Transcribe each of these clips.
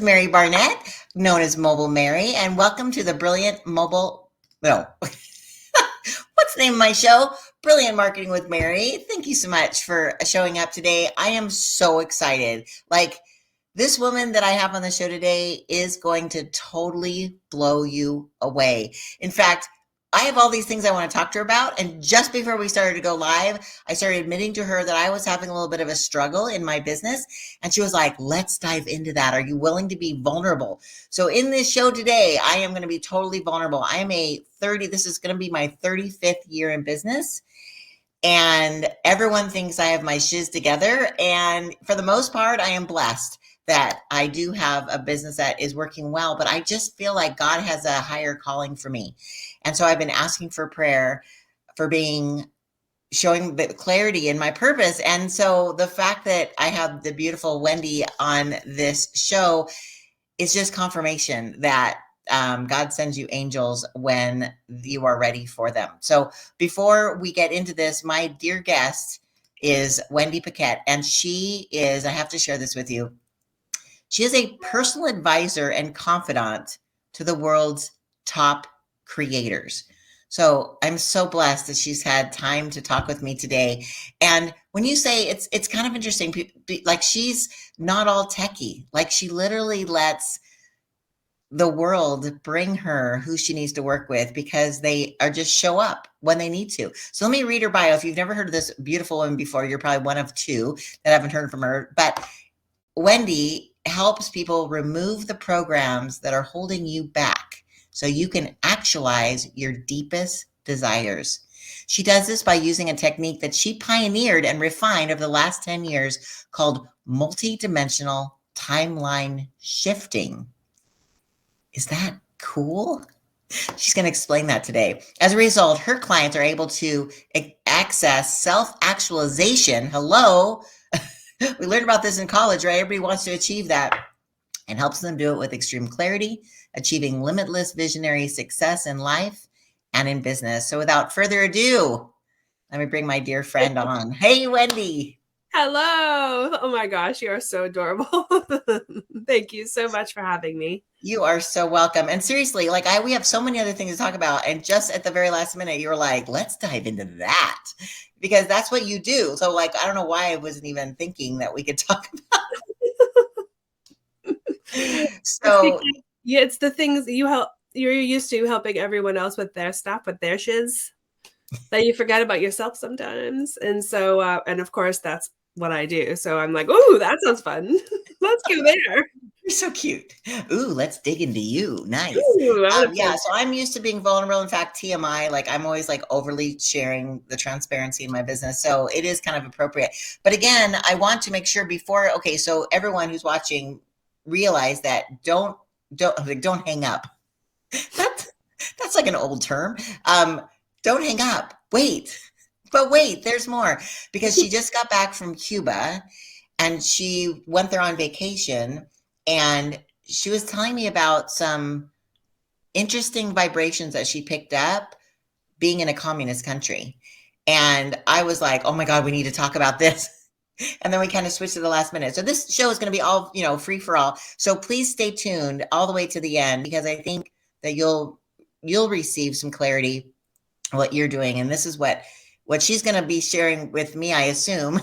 Mary Barnett, known as Mobile Mary, and welcome to the Brilliant Mobile. No, what's the name of my show? Brilliant Marketing with Mary. Thank you so much for showing up today. I am so excited. Like, this woman that I have on the show today is going to totally blow you away. In fact, I have all these things I want to talk to her about. And just before we started to go live, I started admitting to her that I was having a little bit of a struggle in my business. And she was like, let's dive into that. Are you willing to be vulnerable? So in this show today, I am going to be totally vulnerable. This is going to be my 35th year in business. And everyone thinks I have my shiz together. And for the most part, I am blessed that I do have a business that is working well, but I just feel like God has a higher calling for me. And so I've been asking for prayer for showing the clarity in my purpose. And so the fact that I have the beautiful Wendy on this show is just confirmation that God sends you angels when you are ready for them. So before we get into this, my dear guest is Wendy Paquette, and I have to share this with you. She is a personal advisor and confidant to the world's top creators. So I'm so blessed that she's had time to talk with me today. And when you say it's kind of interesting, like she's not all techie, like she literally lets the world bring her who she needs to work with because they are just show up when they need to. So let me read her bio. If you've never heard of this beautiful woman before, you're probably one of two that haven't heard from her. But Wendy helps people remove the programs that are holding you back so you can actualize your deepest desires. She does this by using a technique that she pioneered and refined over the last 10 years called multidimensional timeline shifting. Is that cool? She's going to explain that today. As a result, her clients are able to access self-actualization. Hello. We learned about this in college, right? Everybody wants to achieve that, and helps them do it with extreme clarity, achieving limitless visionary success in life and in business. So without further ado, let me bring my dear friend on. Hey, Wendy. Hello. Oh my gosh, you are so adorable. Thank you so much for having me. You are so welcome. And seriously, we have so many other things to talk about. And just at the very last minute, you were like, let's dive into that because that's what you do. So I don't know why I wasn't even thinking that we could talk about. So yeah, it's the things you're used to helping everyone else with their stuff, with their shiz, that you forget about yourself sometimes. And so, and of course, that's what I do. So I'm like, oh, that sounds fun. Let's go there. You're so cute. Ooh, let's dig into you. Nice. Ooh, Yeah, so I'm used to being vulnerable. In fact, TMI, I'm always overly sharing the transparency in my business. So it is kind of appropriate. But again, I want to make sure so everyone who's watching realize that don't hang up. That's like an old term. Don't hang up. Wait. But wait, there's more because she just got back from Cuba and she went there on vacation. And she was telling me about some interesting vibrations that she picked up being in a communist country. And I was like, oh my God, we need to talk about this. And then we kind of switched to the last minute. So this show is going to be all, free for all. So please stay tuned all the way to the end because I think that you'll receive some clarity on what you're doing. And this is what she's going to be sharing with me, I assume,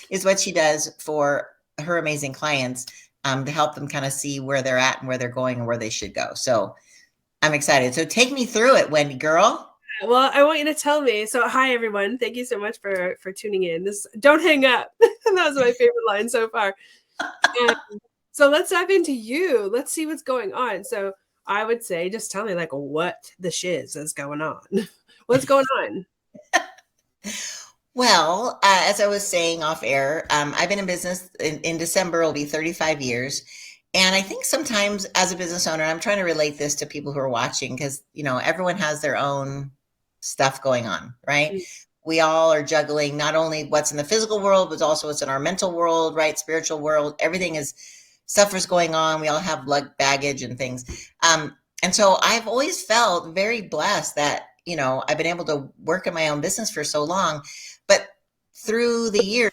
is what she does for her amazing clients. To help them kind of see where they're at and where they're going and where they should go. So I'm excited. So take me through it, Wendy girl. Well, I want you to tell me. So hi, everyone. Thank you so much for tuning in. Don't hang up. That was my favorite line so far. So let's dive into you. Let's see what's going on. So I would say, just tell me what the shiz is going on. What's going on? Well, as I was saying off air, I've been in business in December, it'll be 35 years. And I think sometimes as a business owner, I'm trying to relate this to people who are watching because, everyone has their own stuff going on, right? We all are juggling not only what's in the physical world, but also what's in our mental world, right? Spiritual world, stuff is going on. We all have baggage and things. And so I've always felt very blessed that, I've been able to work in my own business for so long. But through the years,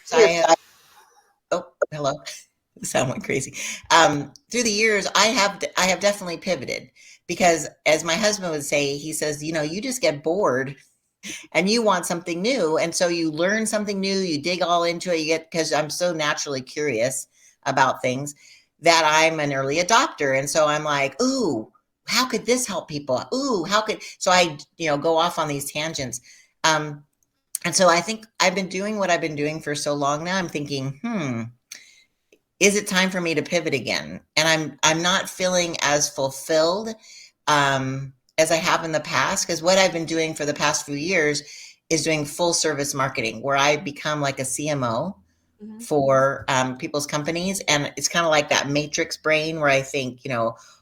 oh, hello. sound like crazy. Through the years, I have definitely pivoted because, as my husband would say, he says, you just get bored and you want something new, and so you learn something new, you dig all into it, you get because I'm so naturally curious about things that I'm an early adopter, and so I'm like, ooh, how could this help people? Ooh, how could so I go off on these tangents. And so I think I've been doing what I've been doing for so long now. I'm thinking, is it time for me to pivot again? And I'm not feeling as fulfilled as I have in the past, because what I've been doing for the past few years is doing full service marketing, where I become like a CMO for people's companies, and it's kind of like that matrix brain where I think,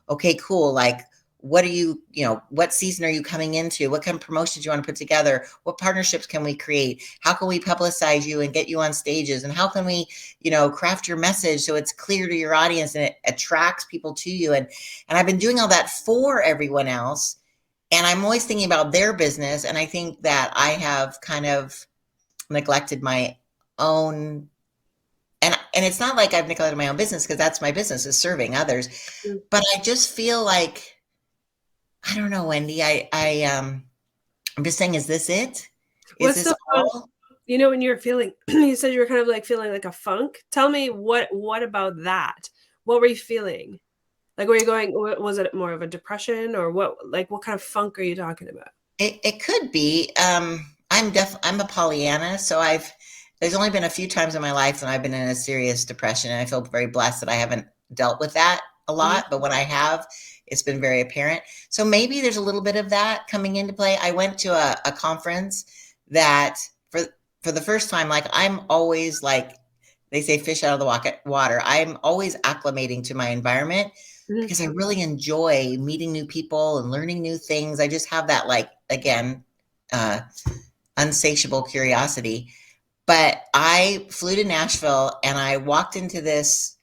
okay, cool, like what are what season are you coming into? What kind of promotions do you want to put together? What partnerships can we create? How can we publicize you and get you on stages? And how can we, craft your message so it's clear to your audience and it attracts people to you? And I've been doing all that for everyone else. And I'm always thinking about their business. And I think that I have kind of neglected my own, and it's not like I've neglected my own business, because that's my business, is serving others. But I just feel like, I don't know, Wendy. I'm just saying, is this it? Is What's this so fun? all? When you were feeling, you said you were kind of like feeling like a funk. Tell me what about that? What were you feeling? Like, were you going, was it more of a depression, or what kind of funk are you talking about? It could be. I'm a Pollyanna, so there's only been a few times in my life when I've been in a serious depression, and I feel very blessed that I haven't dealt with that a lot. But when I have, it's been very apparent. So maybe there's a little bit of that coming into play. I went to a conference that for the first time, like, I'm always, like they say, fish out of the water. I'm always acclimating to my environment because I really enjoy meeting new people and learning new things. I just have that, like, again, unsatiable curiosity. But I flew to Nashville and I walked into this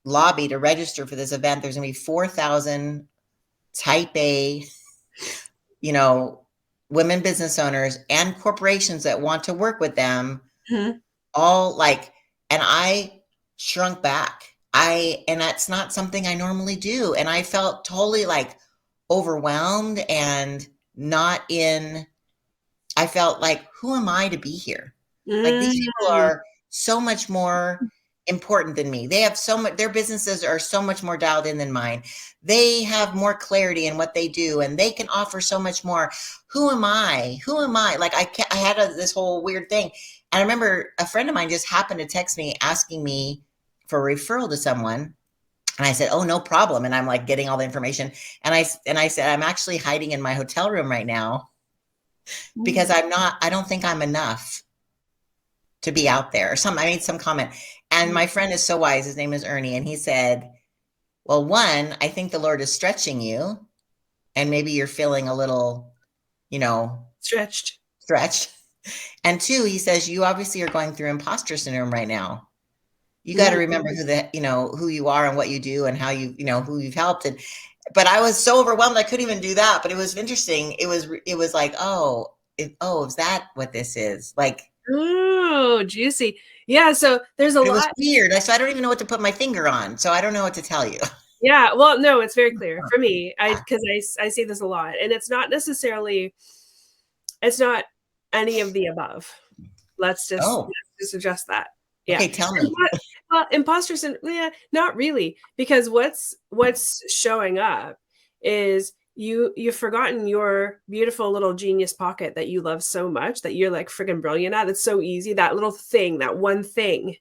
lobby to register for this event. There's going to be 4,000 type A, women business owners and corporations that want to work with them, all like, and I shrunk back. And that's not something I normally do. And I felt totally, like, overwhelmed and I felt like, who am I to be here? Like, these people are so much more important than me. They have so much, their businesses are so much more dialed in than mine. They have more clarity in what they do, and they can offer so much more. Who am I? Who am I? Like, I had this whole weird thing. And I remember a friend of mine just happened to text me asking me for a referral to someone. And I said, oh, no problem. And I'm like getting all the information. And I said, I'm actually hiding in my hotel room right now because I don't think I'm enough to be out there. I made some comment. And my friend is so wise. His name is Ernie. And he said, well, one, I think the Lord is stretching you. And maybe you're feeling a little, Stretched. And two, he says, you obviously are going through imposter syndrome right now. You got to remember who you are and what you do and how who you've helped. But I was so overwhelmed, I couldn't even do that. But it was interesting. It was like, is that what this is? Like, oh, juicy. Yeah. So there's a lot. It was weird. So I don't even know what to put my finger on. So I don't know what to tell you. Yeah. Well, no, it's very clear for me. Because I see this a lot, and it's not any of the above. Let's just adjust that. Yeah. Okay, tell me. Well, imposter syndrome, yeah, not really, because what's showing up is you've forgotten your beautiful little genius pocket that you love so much, that you're like friggin' brilliant at. It's so easy, that little thing, that one thing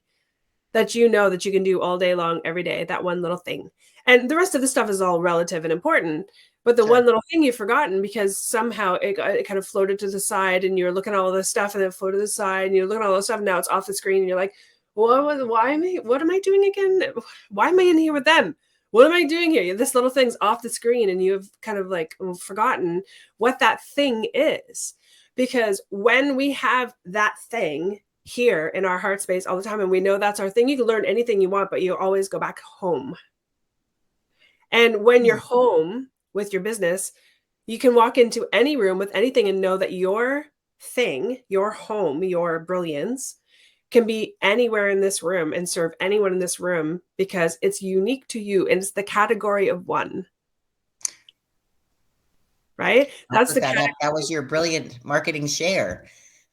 that that you can do all day long, every day, that one little thing. And the rest of the stuff is all relative and important. But the one little thing you've forgotten because somehow it kind of floated to the side, and you're looking at all this stuff, and then floated to the side, and you're looking at all this stuff, and now it's off the screen, and you're like, what am I doing again? Why am I in here with them? What am I doing here? This little thing's off the screen, and you have kind of like forgotten what that thing is. Because when we have that thing here in our heart space all the time, and we know that's our thing, you can learn anything you want, but you always go back home. And when you're home with your business, you can walk into any room with anything and know that your thing, your home, your brilliance can be anywhere in this room and serve anyone in this room because it's unique to you and it's the category of one. Right? I'll That's put the that category. up. That was your brilliant marketing share,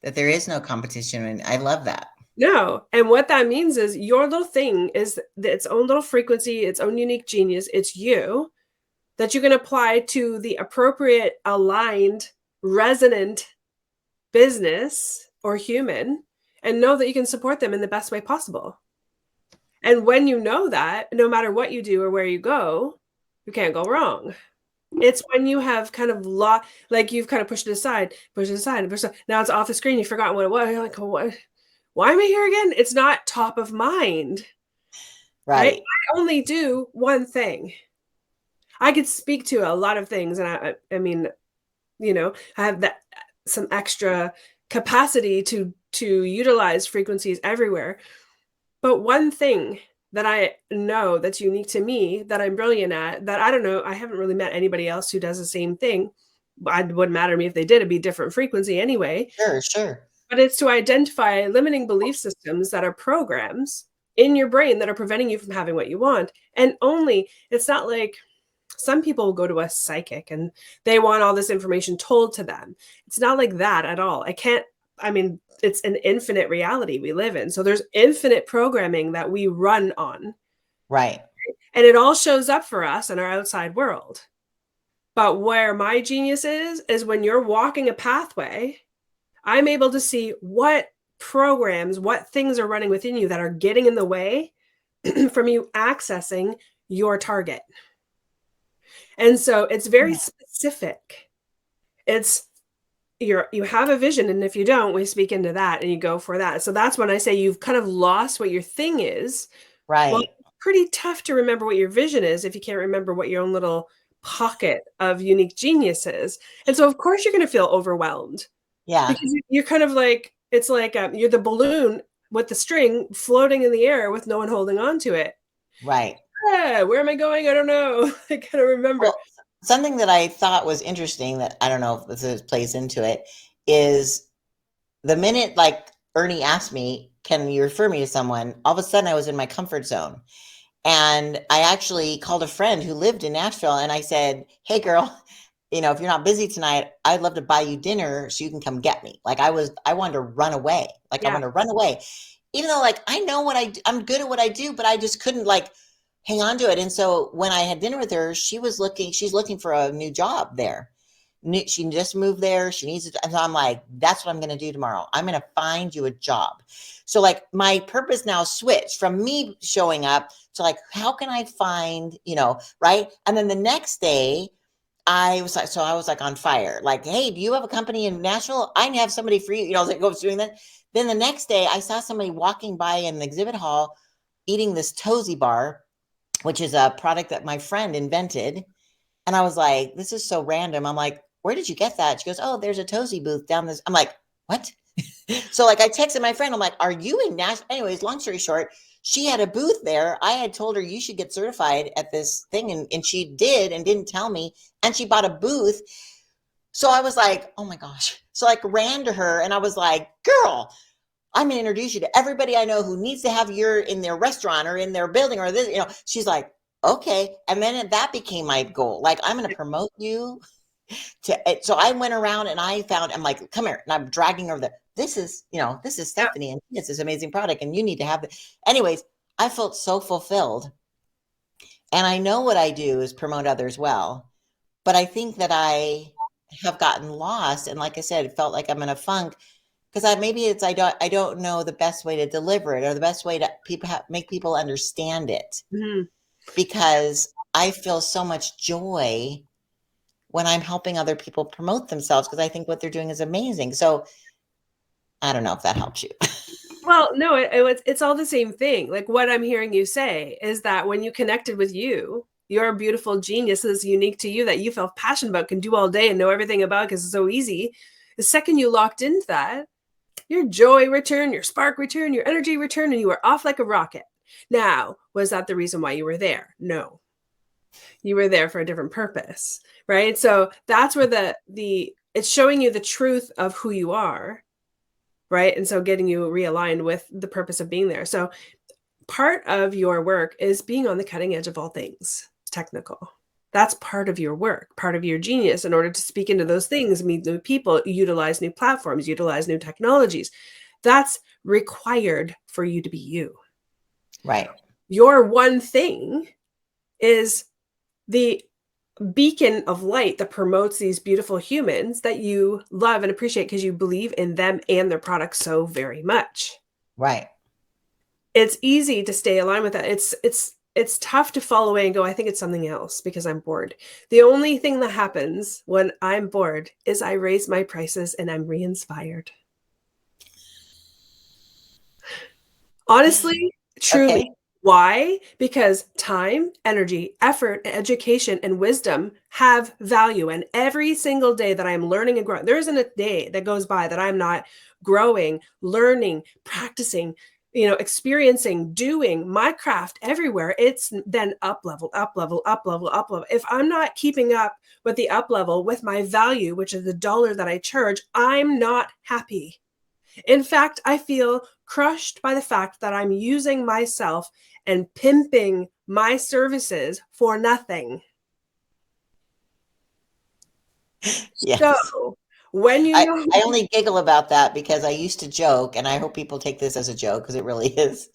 that there is no competition. And I love that. No. And what that means is your little thing is its own little frequency, its own unique genius. It's you that you can apply to the appropriate, aligned, resonant business or human and know that you can support them in the best way possible. And when you know that, no matter what you do or where you go, you can't go wrong. It's when you have kind of like you've kind of pushed it aside, pushed it aside, pushed it aside. Now it's off the screen. You've forgotten what it was. You're like, oh, what? Why am I here again? It's not top of mind, right? Right. I only do one thing. I could speak to a lot of things, and I mean, I have that some extra capacity to utilize frequencies everywhere. But one thing that I know that's unique to me, that I'm brilliant at, that I don't know, I haven't really met anybody else who does the same thing. It wouldn't matter to me if they did, it'd be different frequency anyway. Sure, sure. But it's to identify limiting belief systems that are programs in your brain that are preventing you from having what you want. And it's not like some people will go to a psychic and they want all this information told to them. It's not like that at all. It's an infinite reality we live in. So there's infinite programming that we run on. Right. And it all shows up for us in our outside world. But where my genius is when you're walking a pathway, I'm able to see what programs, what things are running within you that are getting in the way from you accessing your target. And so it's very specific. It's you have a vision, and if you don't, we speak into that and you go for that. So that's when I say you've kind of lost what your thing is. Right. Well, it's pretty tough to remember what your vision is if you can't remember what your own little pocket of unique genius is. And so of course you're going to feel overwhelmed. Yeah. Because you're kind of like, it's like you're the balloon with the string floating in the air with no one holding on to it. Right. Yeah, where am I going? I don't know. I gotta remember. Well, something that I thought was interesting that I don't know if this plays into it is the minute like Ernie asked me, can you refer me to someone? All of a sudden I was in my comfort zone. And I actually called a friend who lived in Nashville and I said, hey girl, if you're not busy tonight, I'd love to buy you dinner so you can come get me. Like I wanted to run away. Like I Yeah. want to run away. Even though like I know I'm good at what I do, but I just couldn't like hang on to it. And so when I had dinner with her, she's looking for a new job there. She just moved there. She needs it. And so I'm like, that's what I'm going to do tomorrow. I'm going to find you a job. So like my purpose now switched from me showing up to like, how can I find, right. And then the next day I was like on fire. Like, hey, do you have a company in Nashville? I have somebody for you. I was doing that. Then the next day I saw somebody walking by in the exhibit hall eating this Tozy bar, which is a product that my friend invented. And I was like, this is so random. I'm like, where did you get that? She goes, oh, there's a Tozy booth down this. I'm like, what? So like I texted my friend, I'm like, are you in Nashville? Anyways, long story short, she had a booth there. I had told her you should get certified at this thing. And she did and didn't tell me. And she bought a booth. So I was like, oh my gosh. So I ran to her and I was like, girl, I'm going to introduce you to everybody I know who needs to have your in their restaurant or in their building or this, she's like, okay. And then that became my goal. Like, I'm going to promote you so I went around and I'm like, come here. And I'm dragging her over there. This is Stephanie and it's this amazing product and you need to have it. Anyways, I felt so fulfilled. And I know what I do is promote others well, but I think that I have gotten lost. And like I said, it felt like I'm in a funk because I don't know the best way to deliver it or the best way to make people understand it. Mm-hmm. Because I feel so much joy when I'm helping other people promote themselves because I think what they're doing is amazing. So I don't know if that helps you. Well, no, it's all the same thing. Like what I'm hearing you say is that when you connected with your beautiful genius is unique to you that you feel passionate about, can do all day and know everything about because it's so easy. The second you locked into that, your joy returned, your spark returned, your energy returned, and you were off like a rocket. Now, was that the reason why you were there? No. You were there for a different purpose, right? So that's where it's showing you the truth of who you are. right? And so getting you realigned with the purpose of being there. So part of your work is being on the cutting edge of all things technical. That's part of your work, part of your genius in order to speak into those things, meet new people, utilize new platforms, utilize new technologies. That's required for you to be you. Right. Your one thing is the beacon of light that promotes these beautiful humans that you love and appreciate because you believe in them and their products so very much. Right. It's easy to stay aligned with that. It's tough to fall away and go, I think it's something else because I'm bored. The only thing that happens when I'm bored is I raise my prices and I'm re-inspired. Honestly, truly. Okay. Why? Because time, energy, effort, education, and wisdom have value. And every single day that I'm learning and growing, there isn't a day that goes by that I'm not growing, learning, practicing, experiencing, doing my craft everywhere. It's then up level, up level, up level, up level. If I'm not keeping up with the up level with my value, which is the dollar that I charge, I'm not happy. In fact, I feel crushed by the fact that I'm using myself and pimping my services for nothing. Yes. So when you I, know, I only giggle about that because I used to joke, and I hope people take this as a joke because it really is.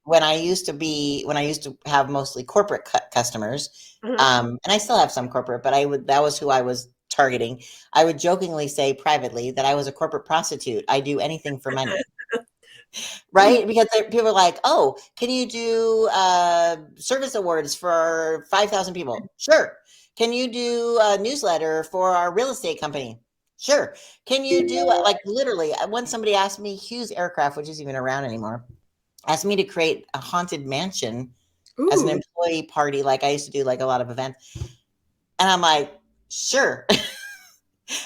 When I used to have mostly corporate customers, and I still have some corporate, but that was who I was targeting. I would jokingly say privately that I was a corporate prostitute. I do anything for money. Right? Because people are like, oh, can you do service awards for 5,000 people? Sure. Can you do a newsletter for our real estate company? Sure. Can you do like literally? Once somebody asked me, Hughes Aircraft, which isn't even around anymore, asked me to create a haunted mansion as an ooh, employee party. Like I used to do like a lot of events. And I'm like, sure.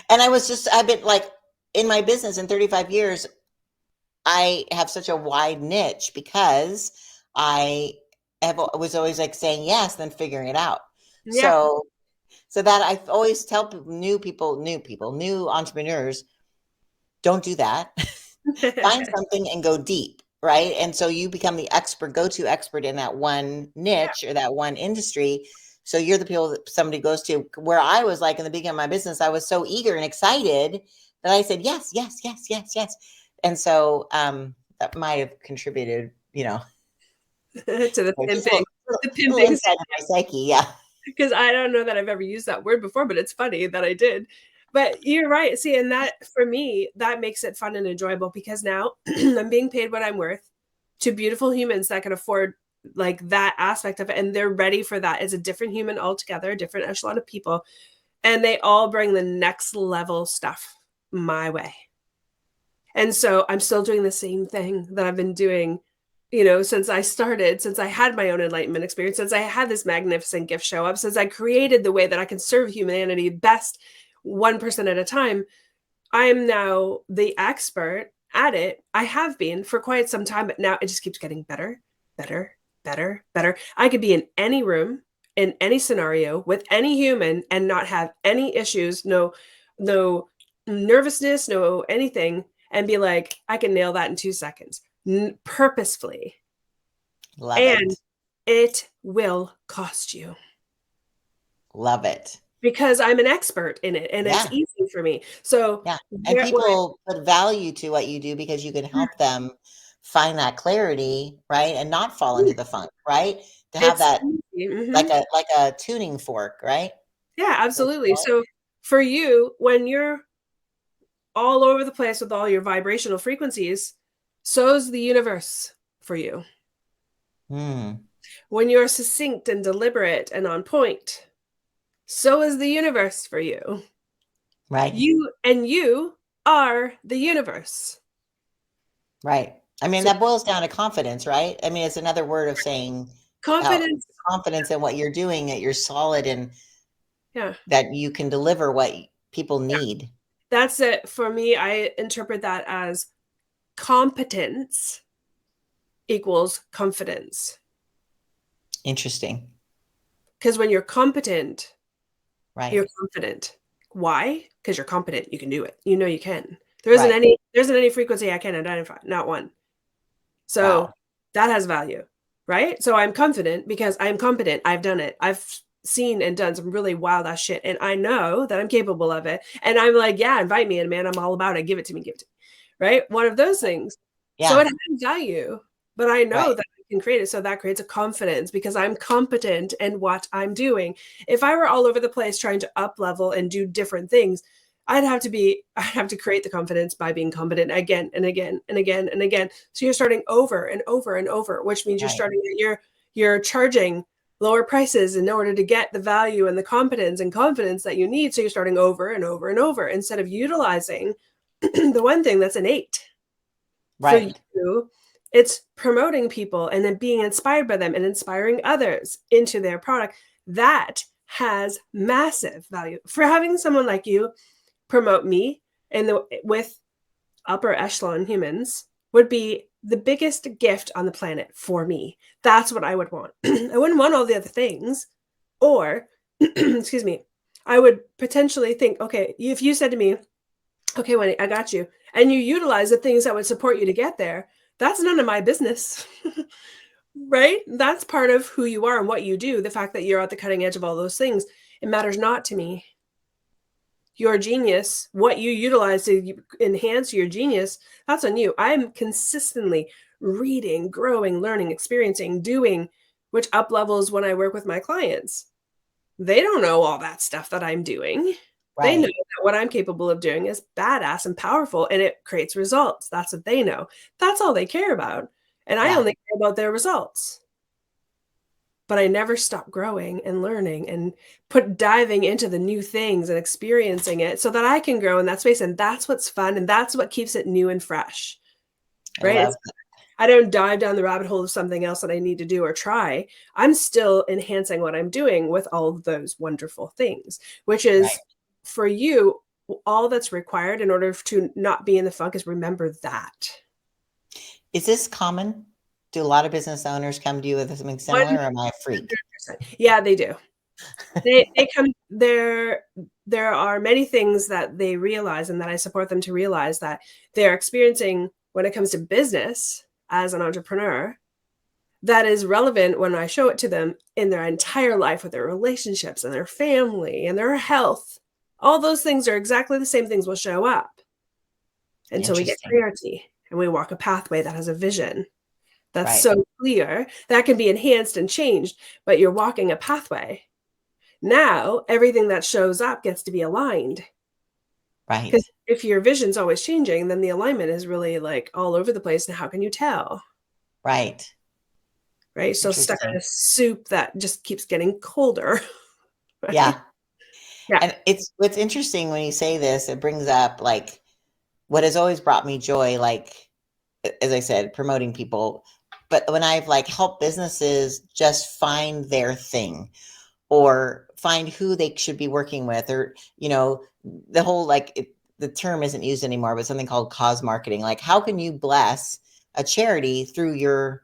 And I've been like in my business in 35 years, I have such a wide niche because I was always like saying yes, then figuring it out. yeah. So that I always tell new entrepreneurs, don't do that. Find something and go deep, right? And so you become the go-to expert in that one niche or that one industry. So you're the people that somebody goes to. Where I was like in the beginning of my business, I was so eager and excited that I said yes, yes, yes, yes, yes. And so that might have contributed, To the just pimping, the a little pimping. inside of my psyche. Yeah. Because I don't know that I've ever used that word before, but it's funny that I did. But you're right. See, and that for me, that makes it fun and enjoyable because now I'm being paid what I'm worth to beautiful humans that can afford like that aspect of it. And they're ready for that. It's a different human altogether, a different echelon of people. And they all bring the next level stuff my way. And so I'm still doing the same thing that I've been doing, since I started, since I had my own enlightenment experience, since I had this magnificent gift show up, since I created the way that I can serve humanity best 1% at a time. I am now the expert at it. I have been for quite some time, but now it just keeps getting better, better, better, better. I could be in any room, in any scenario, with any human and not have any issues, no nervousness, no anything, and be like, I can nail that in 2 seconds, purposefully. Love And it. it will cost you Love it. because I'm an expert in it and it's Yeah. easy for me. So Yeah. And when people put value to what you do because you can help them find that clarity, right? And not fall into the funk, right? To have it's that easy. like a tuning fork, right? Yeah, What you absolutely. call it? So for you, when you're all over the place with all your vibrational frequencies, so's the universe for you. Hmm. When you're succinct and deliberate and on point, so is the universe for you. Right. You are the universe. Right. I mean, So that boils down to confidence, right? I mean, it's another word of saying how confidence, confidence in what you're doing, that you're solid and yeah, that you can deliver what people need. that's it. For me, I interpret that as competence equals confidence. Interesting. Because when you're competent, Right. you're confident. Why? Because you're competent. You can do it. You know you can. There isn't any frequency I can identify, not one. So that has value, right? So I'm confident because I'm competent. I've done it. I've seen and done some really wild ass shit, and I know that I'm capable of it. And I'm like, yeah, invite me in, man. I'm all about it. Give it to me. Give it to me. Right? One of those things. Yeah. So it has value, but I know that I can create it. So that creates a confidence because I'm competent in what I'm doing. If I were all over the place trying to up level and do different things, I'd have to create the confidence by being competent again and again and again and again. So you're starting over and over and over, which means you're charging lower prices in order to get the value and the competence and confidence that you need. So you're starting over and over and over instead of utilizing the one thing that's innate for you. It's promoting people and then being inspired by them and inspiring others into their product. That has massive value. For having someone like you promote me and with upper echelon humans would be the biggest gift on the planet for me. That's what I would want. I wouldn't want all the other things. Or, excuse me, I would potentially think, okay, if you said to me, okay, Wendy, I got you, and you utilize the things that would support you to get there, that's none of my business. Right? That's part of who you are and what you do. The fact that you're at the cutting edge of all those things, it matters not to me. Your genius, what you utilize to enhance your genius, that's on you. I'm consistently reading, growing, learning, experiencing, doing, which up levels when I work with my clients. They don't know all that stuff that I'm doing. They know that what I'm capable of doing is badass and powerful, and it creates results. That's what they know. That's all they care about. And I only care about their results. But I never stop growing and learning and diving into the new things and experiencing it so that I can grow in that space. And that's what's fun. And that's what keeps it new and fresh. Right? I don't dive down the rabbit hole of something else that I need to do or try. I'm still enhancing what I'm doing with all of those wonderful things, which is for you, all that's required in order to not be in the funk is remember that. Is this common? Do a lot of business owners come to you with something similar, or am I a freak? Yeah, they do. They come there. There are many things that they realize and that I support them to realize that they're experiencing when it comes to business as an entrepreneur that is relevant when I show it to them in their entire life with their relationships and their family and their health. All those things are exactly the same things will show up until we get clarity and we walk a pathway that has a vision that's so clear that can be enhanced and changed, but you're walking a pathway. Now, everything that shows up gets to be aligned. Right. Because if your vision's always changing, then the alignment is really like all over the place. And how can you tell? Right. Right. So stuck in a soup that just keeps getting colder. Right? Yeah. And what's interesting when you say this, it brings up like what has always brought me joy, like, as I said, promoting people. But when I've like helped businesses just find their thing or find who they should be working with, or, the whole, the term isn't used anymore, but something called cause marketing. Like, how can you bless a charity through your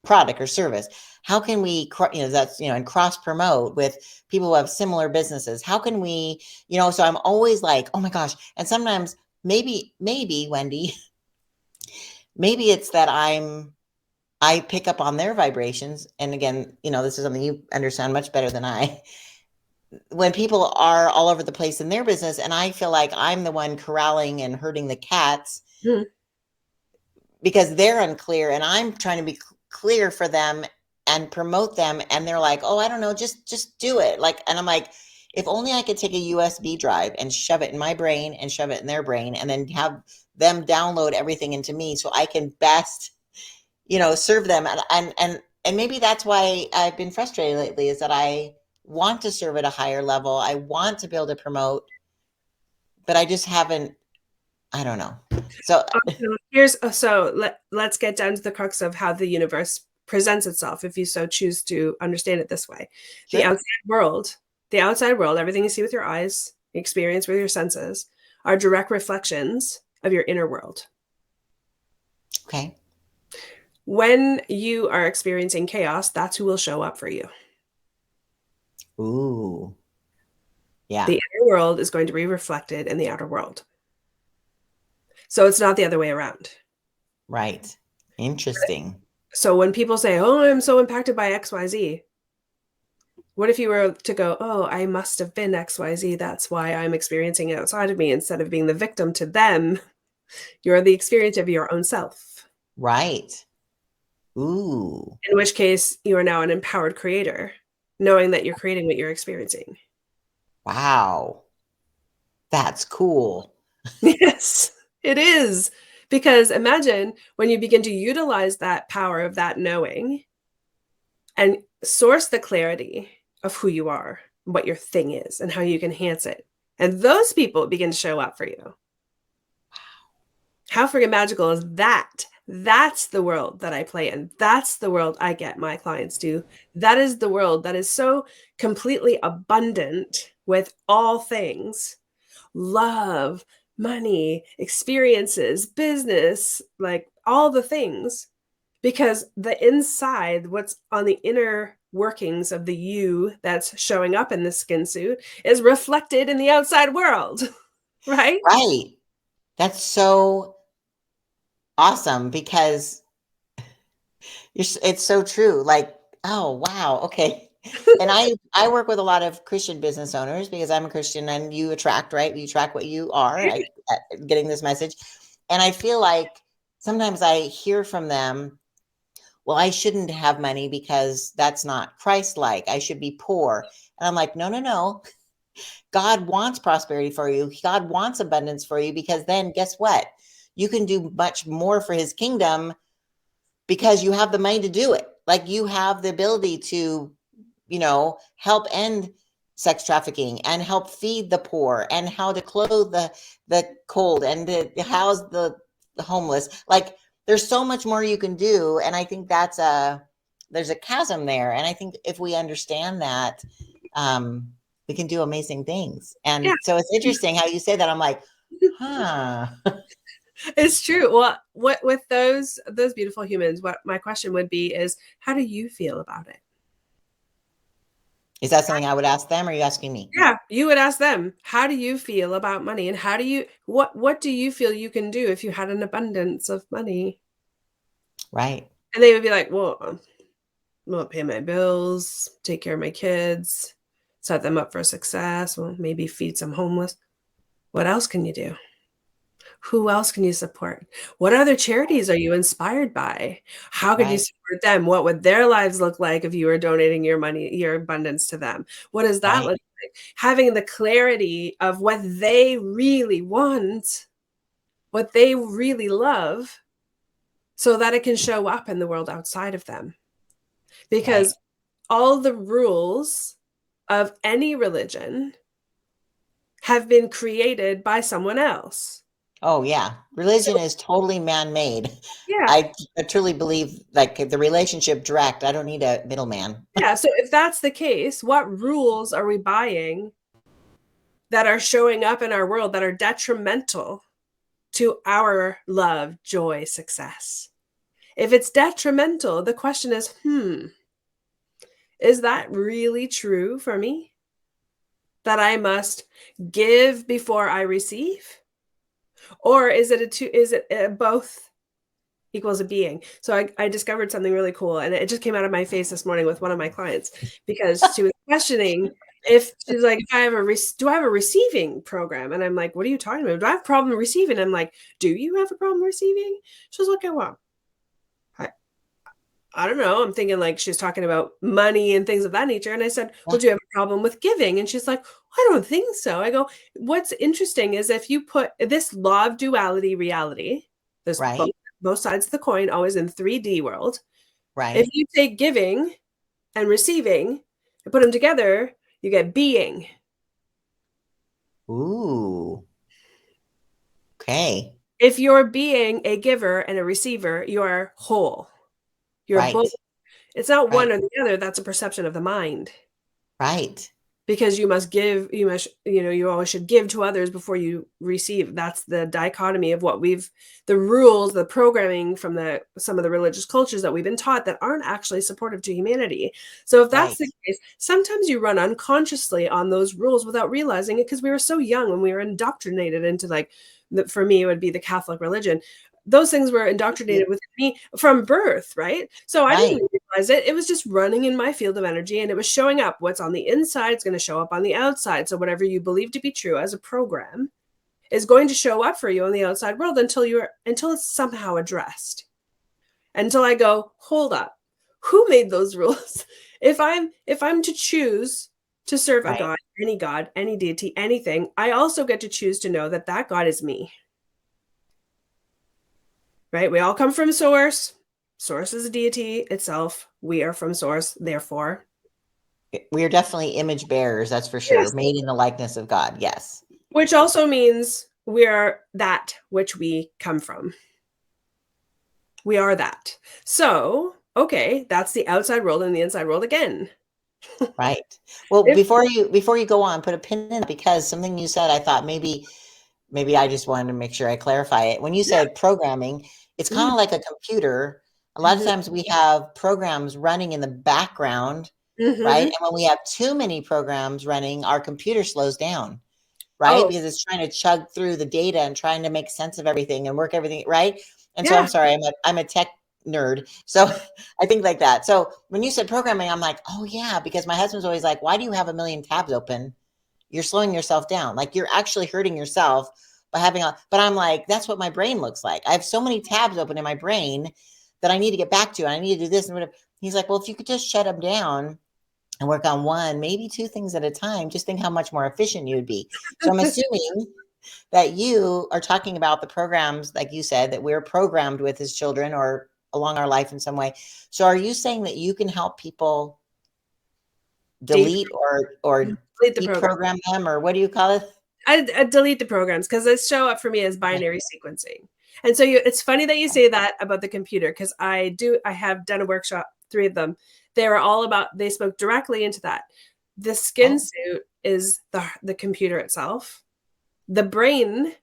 product or service? How can we, and cross promote with people who have similar businesses? How can we, so I'm always like, oh my gosh. And sometimes maybe Wendy, maybe it's that I pick up on their vibrations. And again, this is something you understand much better than I. When people are all over the place in their business and I feel like I'm the one corralling and herding the cats because they're unclear and I'm trying to be clear for them and promote them. And they're like, oh, I don't know, just do it. And I'm like, if only I could take a USB drive and shove it in my brain and shove it in their brain and then have them download everything into me so I can best serve them. And maybe that's why I've been frustrated lately, is that I want to serve at a higher level. I want to be able to promote, but I just haven't, I don't know. So let's get down to the crux of how the universe presents itself, if you so choose to understand it this way. Sure. The outside world, everything you see with your eyes, experience with your senses, are direct reflections of your inner world. Okay. When you are experiencing chaos, that's who will show up for you. Ooh. Yeah. The inner world is going to be reflected in the outer world. So it's not the other way around. Right. Interesting. So when people say, oh, I'm so impacted by XYZ, what if you were to go, oh, I must have been XYZ. That's why I'm experiencing it outside of me. Instead of being the victim to them, you're the experience of your own self. Right. Ooh. In which case, you are now an empowered creator, knowing that you're creating what you're experiencing. Wow. That's cool. Yes, it is. Because imagine when you begin to utilize that power of that knowing and source the clarity of who you are, what your thing is, and how you can enhance it. And those people begin to show up for you. How freaking magical is that? That's the world that I play in. That's the world I get my clients to. That is the world that is so completely abundant with all things: love, money, experiences, business, like all the things. Because the inside, what's on the inner workings of the you that's showing up in the skin suit is reflected in the outside world, right? Right. That's so awesome because it's so true. Like, oh, wow. Okay. And I work with a lot of Christian business owners because I'm a Christian and you attract, right? You attract what you are. Getting this message. And I feel like sometimes I hear from them, well, I shouldn't have money because that's not Christ-like. I should be poor. And I'm like, no, no, no. God wants prosperity for you. God wants abundance for you because then guess what? You can do much more for his kingdom because you have the money to do it. Like you have the ability to, help end sex trafficking and help feed the poor and how to clothe the cold and to house the homeless. Like there's so much more you can do. And I think there's a chasm there. And I think if we understand that, we can do amazing things. And so it's interesting how you say that. I'm like, huh. It's true. Well, what with those beautiful humans, what my question would be is, how do you feel about it? Is that something I would ask them or are you asking me? Yeah, you would ask them, how do you feel about money? And what do you feel you can do if you had an abundance of money? Right. And they would be like, well, I'm gonna pay my bills, take care of my kids, set them up for success, well, maybe feed some homeless. What else can you do? Who else can you support? What other charities are you inspired by? How could you support them? What would their lives look like if you were donating your money, your abundance to them? What does that look like? Having the clarity of what they really want, what they really love, so that it can show up in the world outside of them. Because all the rules of any religion have been created by someone else. Oh, yeah. Religion is totally man-made. Yeah. I truly believe like the relationship direct. I don't need a middleman. Yeah. So if that's the case, what rules are we buying that are showing up in our world that are detrimental to our love, joy, success? If it's detrimental, the question is, is that really true for me? That I must give before I receive? Or is it both equals a being? So I discovered something really cool, and it just came out of my face this morning with one of my clients, because she was questioning if she's like, do I have a receiving program? And I'm like, what are you talking about? Do I have a problem receiving? I'm like, do you have a problem receiving? She was like, okay, well, I don't know. I'm thinking like she's talking about money and things of that nature. And I said, well, do you have a problem with giving? And she's like, I don't think so. I go, what's interesting is if you put this law of duality reality, there's both sides of the coin, always in 3D world. Right. If you take giving and receiving and put them together, you get being. Ooh. Okay. If you're being a giver and a receiver, you're whole. You're both. It's not one or the other. That's a perception of the mind. Right. Because you must give, you always should give to others before you receive. That's the dichotomy of the rules, the programming from some of the religious cultures that we've been taught that aren't actually supportive to humanity. So if that's the case, sometimes you run unconsciously on those rules without realizing it, because we were so young when we were indoctrinated into like, for me, it would be the Catholic religion. Those things were indoctrinated with me from birth, right? So I Right. didn't realize it. It was just running in my field of energy, and it was showing up. What's on the inside is going to show up on the outside. So whatever you believe to be true as a program is going to show up for you in the outside world until it's somehow addressed. Until I go, hold up, who made those rules? If I'm to choose to serve a God, any deity, anything, I also get to choose to know that that God is me. Right? We all come from source. Source is a deity itself. We are from source, therefore. We are definitely image bearers, that's for sure. Yes. Made in the likeness of God. Yes. Which also means we are that which we come from. We are that. So, okay, that's the outside world and the inside world again. Right. Well, before you go on, put a pin in it, because something you said, I thought maybe I just wanted to make sure I clarify it. When you said programming, it's kind of like a computer. A lot of times we have programs running in the background, right? And when we have too many programs running, our computer slows down, right? Because it's trying to chug through the data and trying to make sense of everything and work everything, right? And so I'm sorry, I'm a tech nerd. So I think like that. So when you said programming, I'm like, oh yeah, because my husband's always like, why do you have a million tabs open? You're slowing yourself down. Like you're actually hurting yourself by having but I'm like, that's what my brain looks like. I have so many tabs open in my brain that I need to get back to. And I need to do this and whatever. He's like, well, if you could just shut them down and work on one, maybe two things at a time, just think how much more efficient you would be. So I'm assuming that you are talking about the programs, like you said, that we're programmed with as children or along our life in some way. So are you saying that you can help people delete or deprogram them, or what do you call it? I delete the programs because they show up for me as binary sequencing. And so it's funny that you say that about the computer, because I have done a workshop, 3 of them. They spoke directly into that. The skin suit is the computer itself. The brain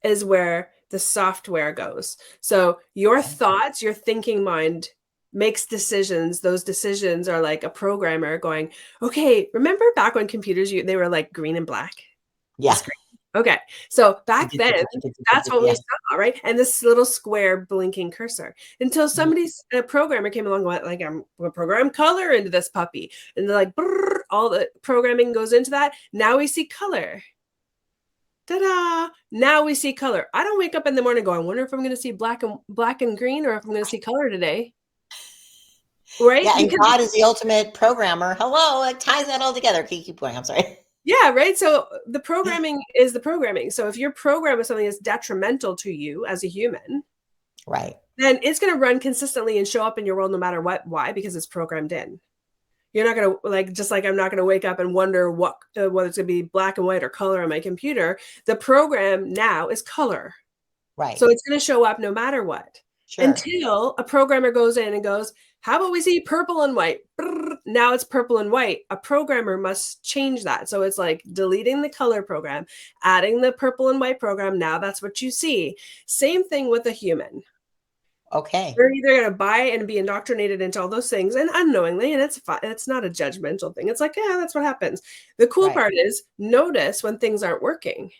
is where the software goes. So your thoughts, your thinking mind makes decisions. Those decisions are like a programmer going, okay, remember back when computers, they were like green and black? Yeah. Okay. So back then, that's what we saw, right? And this little square blinking cursor, until a programmer came along, like, I'm going to program color into this puppy. And they're like, brrr, all the programming goes into that. Now we see color. Ta-da! Now we see color. I don't wake up in the morning going, I wonder if I'm going to see black and green, or if I'm going to see color today. Right? Yeah, and God is the ultimate programmer. Hello, it ties that all together. Keep going. I'm sorry. Yeah, right. So the programming is the programming. So if your program is something that's detrimental to you as a human, right, then it's going to run consistently and show up in your world no matter what. Why? Because it's programmed in. You're not going to, just like I'm not going to wake up and wonder whether it's going to be black and white or color on my computer. The program now is color. Right. So it's going to show up no matter what. Sure. Until a programmer goes in and goes, how about we see purple and white? Now it's purple and white. A programmer must change that. So it's like deleting the color program, adding the purple and white program. Now that's what you see. Same thing with a human. Okay. They're either going to buy and be indoctrinated into all those things, and unknowingly, and it's fine. It's not a judgmental thing. It's like, yeah, that's what happens. The cool part is notice when things aren't working.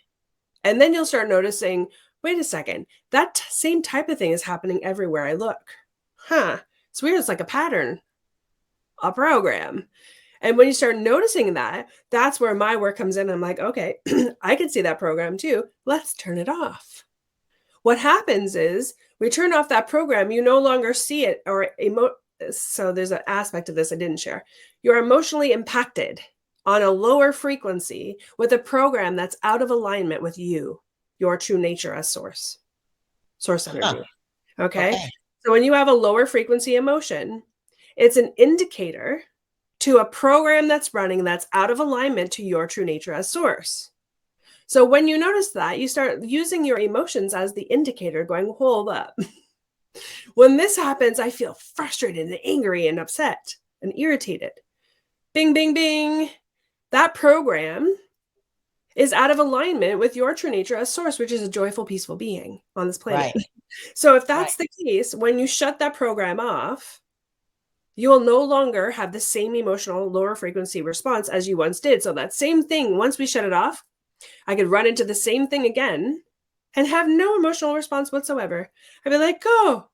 And then you'll start noticing, wait a second, that same type of thing is happening everywhere I look. Huh. It's weird. It's like a pattern, a program. And when you start noticing that, that's where my work comes in. I'm like, okay, I can see that program too. Let's turn it off. What happens is we turn off that program. You no longer see it so there's an aspect of this I didn't share. You're emotionally impacted on a lower frequency with a program that's out of alignment with you, your true nature as source energy. Okay. So when you have a lower frequency emotion, it's an indicator to a program that's running that's out of alignment to your true nature as source. So when you notice that, you start using your emotions as the indicator, going, hold up. When this happens, I feel frustrated and angry and upset and irritated. Bing, bing, bing. That program is out of alignment with your true nature as source, which is a joyful, peaceful being on this planet. Right. So if that's the case, when you shut that program off, you will no longer have the same emotional lower frequency response as you once did. So that same thing, once we shut it off, I could run into the same thing again and have no emotional response whatsoever. I'd be like, oh,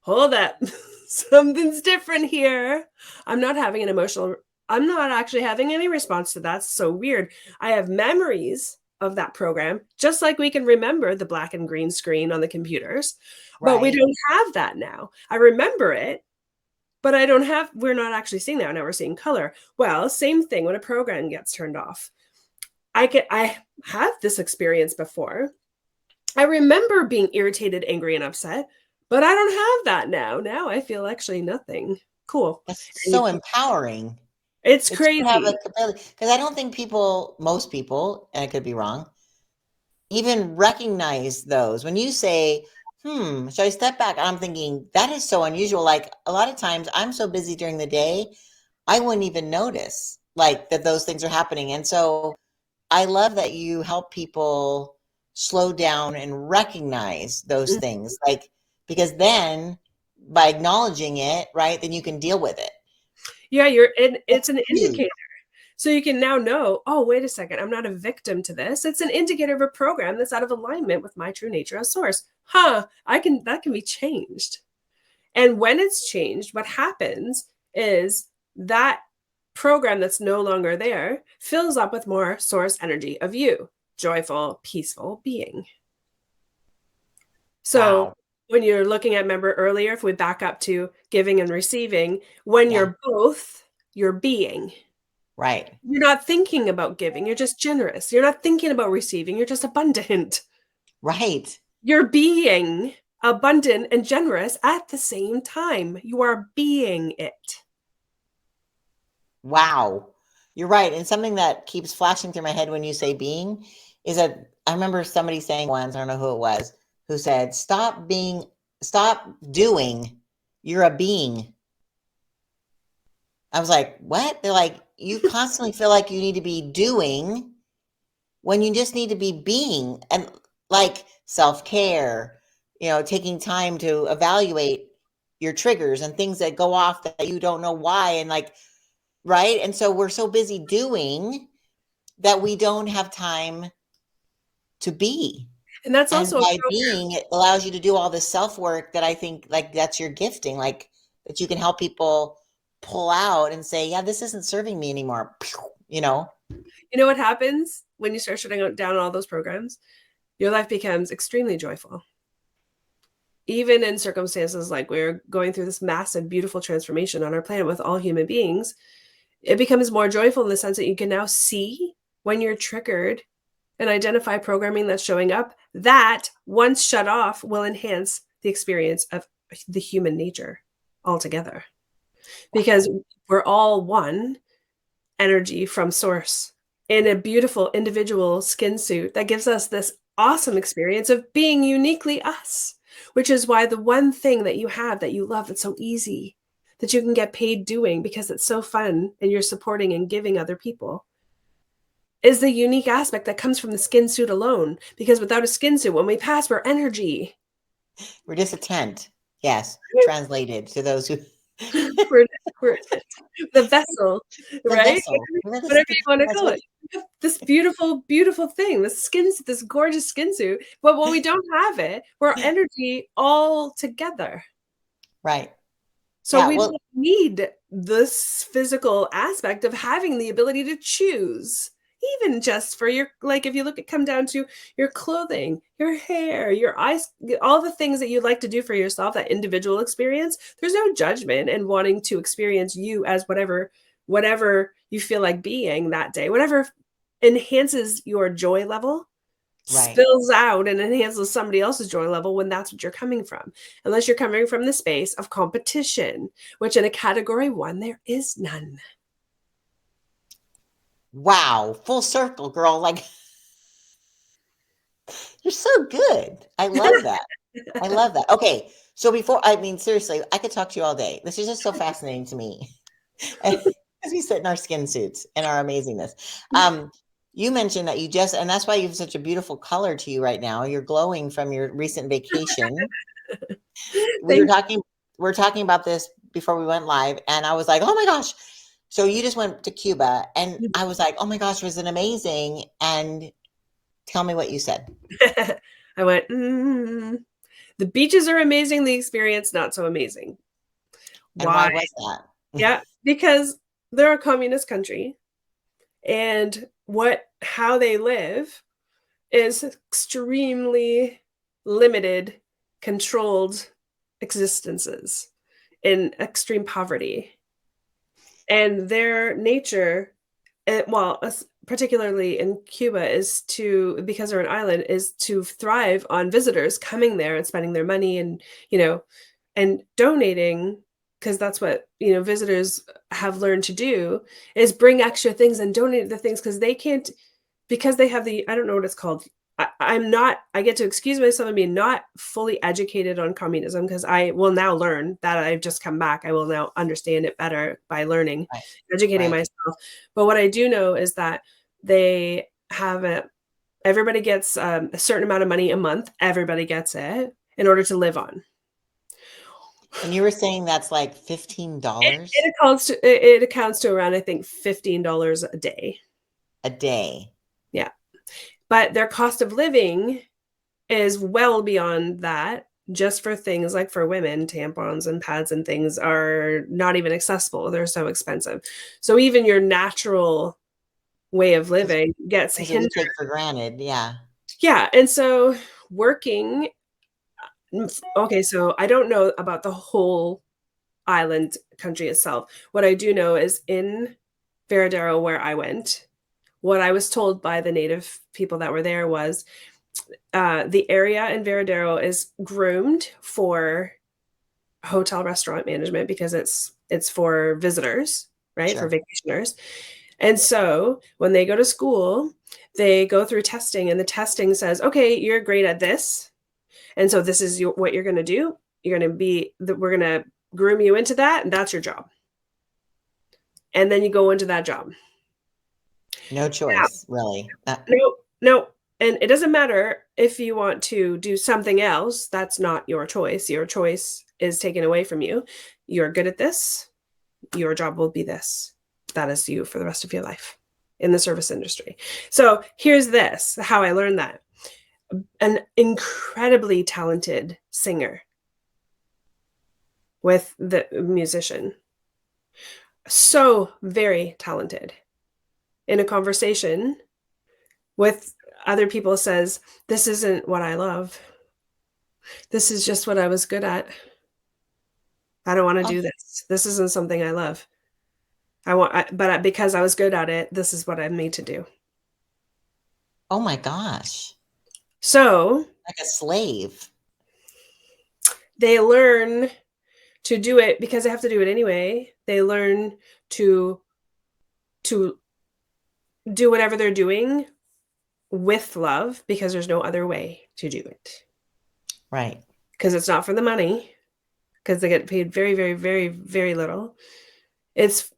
hold up. Something's different here. I'm not actually having any response to that. It's so weird. I have memories of that program, just like we can remember the black and green screen on the computers, but we Right. don't have that now. I remember it, but we're not actually seeing that. Now we're seeing color. Well, same thing when a program gets turned off. I have this experience before. I remember being irritated, angry, and upset, but I don't have that now. Now I feel actually nothing. Cool. That's And so empowering it's that you have crazy. a ability, because I don't think most people, and I could be wrong, even recognize those. When you say, should I step back? I'm thinking that is so unusual. Like a lot of times I'm so busy during the day, I wouldn't even notice like that those things are happening. And so I love that you help people slow down and recognize those things. Like, because then by acknowledging it, right, then you can deal with it. Yeah, it's an Huge. indicator. So you can now know, oh, wait a second, I'm not a victim to this. It's an indicator of a program that's out of alignment with my true nature as source. That can be changed. And when it's changed, what happens is that program that's no longer there fills up with more source energy of you, joyful, peaceful being. So Wow. when you're looking at, remember earlier, if we back up to giving and receiving, when Yeah. you're both, you're being. Right. You're not thinking about giving, you're just generous. You're not thinking about receiving, you're just abundant. Right. You're being abundant and generous at the same time. You are being it. Wow. You're right. And something that keeps flashing through my head when you say being is that I remember somebody saying once, I don't know who it was, who said, stop doing, you're a being. I was like, what? They're like, you constantly feel like you need to be doing when you just need to be being, and like self-care, taking time to evaluate your triggers and things that go off that you don't know why. And like, right. And so we're so busy doing that we don't have time to be. And that's And also a by program. being, it allows you to do all this self work that I think like that's your gifting, like that you can help people pull out and say, yeah, this isn't serving me anymore. You know? You know what happens when you start shutting down all those programs? Your life becomes extremely joyful. Even in circumstances like we're going through this massive, beautiful transformation on our planet with all human beings, it becomes more joyful in the sense that you can now see when you're triggered and identify programming that's showing up that, once shut off, will enhance the experience of the human nature altogether. Because we're all one energy from source in a beautiful individual skin suit that gives us this awesome experience of being uniquely us, which is why the one thing that you have that you love that's so easy that you can get paid doing because it's so fun and you're supporting and giving other people is the unique aspect that comes from the skin suit alone. Because without a skin suit, when we pass, we're energy. We're just a tent. Yes. Translated to those who we're, we're the vessel, the right? vessel. We're Whatever you want to that's call what it. This beautiful, beautiful thing, this gorgeous skin suit. But when we don't have it, we're energy all together. right. So Yeah. we Well, don't need this physical aspect of having the ability to choose, even just for your, like, if you come down to your clothing, your hair, your eyes, all the things that you'd like to do for yourself, that individual experience, there's no judgment in wanting to experience you as whatever you feel like being that day, whatever enhances your joy level right. spills out and enhances somebody else's joy level when that's what you're coming from. Unless you're coming from the space of competition, which in a category 1, there is none. Wow. Full circle, girl. Like, you're so good. I love that. I love that. Okay. So seriously, I could talk to you all day. This is just so fascinating to me. As we sit in our skin suits and our amazingness. You mentioned that and that's why you have such a beautiful color to you right now. You're glowing from your recent vacation. We were Thank talking, we are talking about this before we went live, and I was like, oh my gosh. So you just went to Cuba, and I was like, oh my gosh, was it amazing? And tell me what you said. you. I went, the beaches are amazing. The experience, not so amazing. And why was that? Yeah, because they're a communist country, and how they live is extremely limited, controlled existences in extreme poverty. And their nature, particularly in Cuba, because they're an island, is to thrive on visitors coming there and spending their money and, and donating, because that's what, visitors have learned to do, is bring extra things and donate the things, because they can't, because they have I don't know what it's called. I get to excuse myself and be not fully educated on communism, because I will now learn that I've just come back. I will now understand it better by learning, educating myself. But what I do know is that they have everybody gets a certain amount of money a month. Everybody gets it in order to live on. And you were saying that's like $15? It accounts to around, I think, $15 a day. A day. Yeah. But their cost of living is well beyond that. Just for things like, for women, tampons and pads and things are not even accessible. They're so expensive. So even your natural way of living gets hindered. We take for granted. Yeah. Yeah. And so working. Okay. So I don't know about the whole island country itself. What I do know is in Veradero, where I went, what I was told by the native people that were there was the area in Veradero is groomed for hotel restaurant management, because it's for visitors, right? Sure. For vacationers. And so when they go to school, they go through testing, and the testing says, okay, you're great at this. And so this is what you're going to do. We're going to groom you into that, and that's your job. And then you go into that job. No choice, really. No. And it doesn't matter if you want to do something else. That's not your choice. Your choice is taken away from you. You're good at this. Your job will be this. That is you for the rest of your life in the service industry. So here's how I learned that. An incredibly talented singer with the musician. So very talented. In a conversation with other people, says, this isn't what I love. This is just what I was good at. I don't want to do this. This isn't something I love. But because I was good at it, this is what I'm made to do. Oh my gosh. So, like a slave. They learn to do it because they have to do it anyway. They learn to do whatever they're doing with love, because there's no other way to do it. Right. Because it's not for the money, because they get paid very, very, very, very little.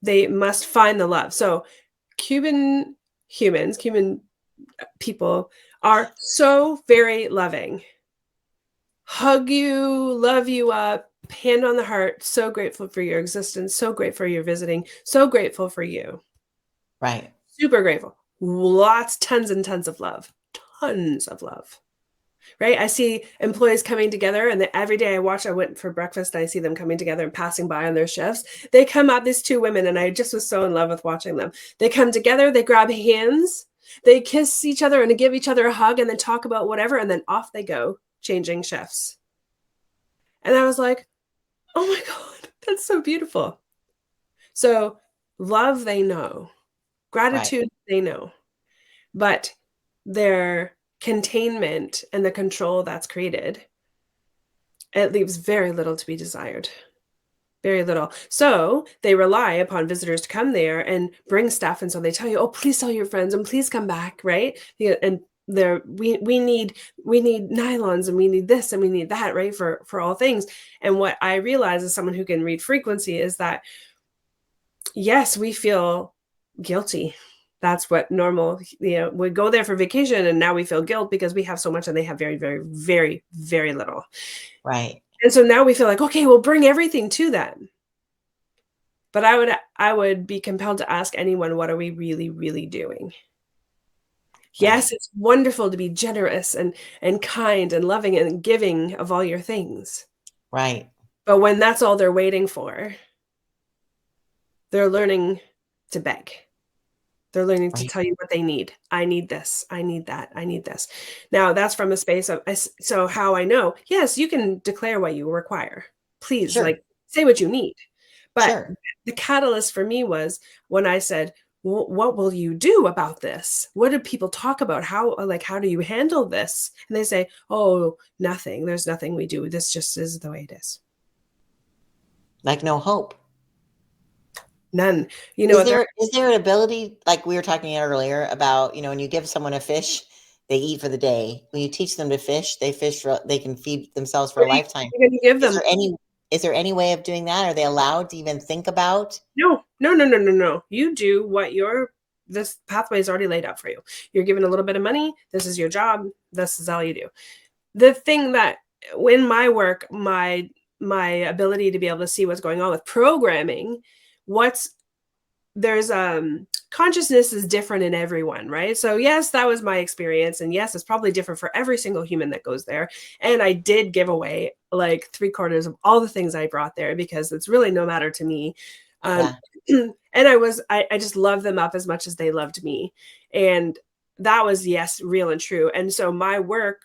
They must find the love. So Cuban people are so very loving. Hug you, love you up, hand on the heart, so grateful for your existence, so grateful for your visiting, so grateful for you. Right. Super grateful. Tons and tons of love. Tons of love. Right? I see employees coming together, and every day I went for breakfast, and I see them coming together and passing by on their shifts. They come out, these two women, and I just was so in love with watching them. They come together, they grab hands, they kiss each other and give each other a hug, and then talk about whatever, and then off they go, changing shifts. And I was like, oh my God, that's so beautiful. So love, they know. Gratitude, right. They know. But their containment and the control that's created, it leaves very little to be desired. Very little. So they rely upon visitors to come there and bring stuff. And so they tell you, oh, please tell your friends and please come back, right? And we need nylons, and we need this and we need that, right? For all things. And what I realize as someone who can read frequency is that, yes, we feel guilty. That's what normal, we go there for vacation, and now we feel guilt because we have so much and they have very, very, very, very little. Right. And so now we feel like, okay, we'll bring everything to them. But I would be compelled to ask anyone, what are we really, really doing? Yes, Right. it's wonderful to be generous and kind and loving and giving of all your things. Right. But when that's all they're waiting for, they're learning to beg. They're learning to Right. tell you what they need. I need this. I need that. I need this. Now, that's from a space of, so how I know, yes, you can declare what you require. Please, Sure. like, say what you need. But Sure. the catalyst for me was when I said, what will you do about this? What do people talk about? How do you handle this? And they say, oh, nothing. There's nothing we do. This just is the way it is. Like no hope. None. Is there an ability, like we were talking earlier about, when you give someone a fish, they eat for the day. When you teach them to fish, they can feed themselves for What a are you lifetime. going to give Is them? there any is there any way of doing that? Are they allowed to even think about? No, no, no, no, no, no. You do what this pathway is already laid out for you. You're given a little bit of money. This is your job. This is all you do. The thing that in my work, my ability to be able to see what's going on with programming, what's there's consciousness is different in everyone, right? So yes, that was my experience, and yes, it's probably different for every single human that goes there. And I did give away like 3/4 of all the things I brought there because it's really no matter to me. um Yeah. and I just love them up as much as they loved me, and that was, yes, real and true. And so my work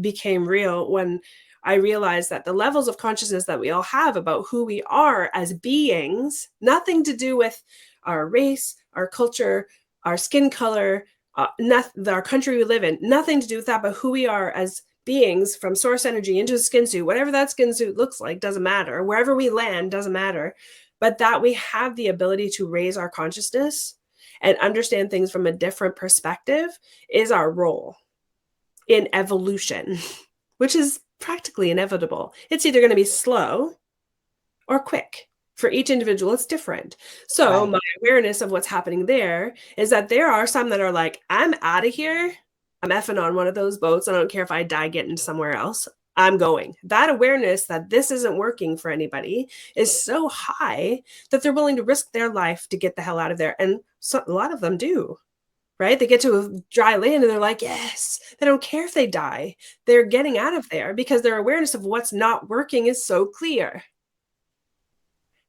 became real when I realized that the levels of consciousness that we all have about who we are as beings, nothing to do with our race, our culture, our skin color, our country we live in, nothing to do with that, but who we are as beings from source energy into a skin suit, whatever that skin suit looks like, doesn't matter. Wherever we land, doesn't matter. But that we have the ability to raise our consciousness and understand things from a different perspective is our role in evolution, which is practically inevitable. It's either going to be slow or quick. For each individual, it's different. So, Right. my awareness of what's happening there is that there are some that are like, I'm out of here. I'm effing on one of those boats. I don't care if I die getting somewhere else. I'm going. That awareness that this isn't working for anybody is so high that they're willing to risk their life to get the hell out of there. And so, a lot of them do, right? They get to a dry land and they're like, yes, they don't care if they die. They're getting out of there because their awareness of what's not working is so clear.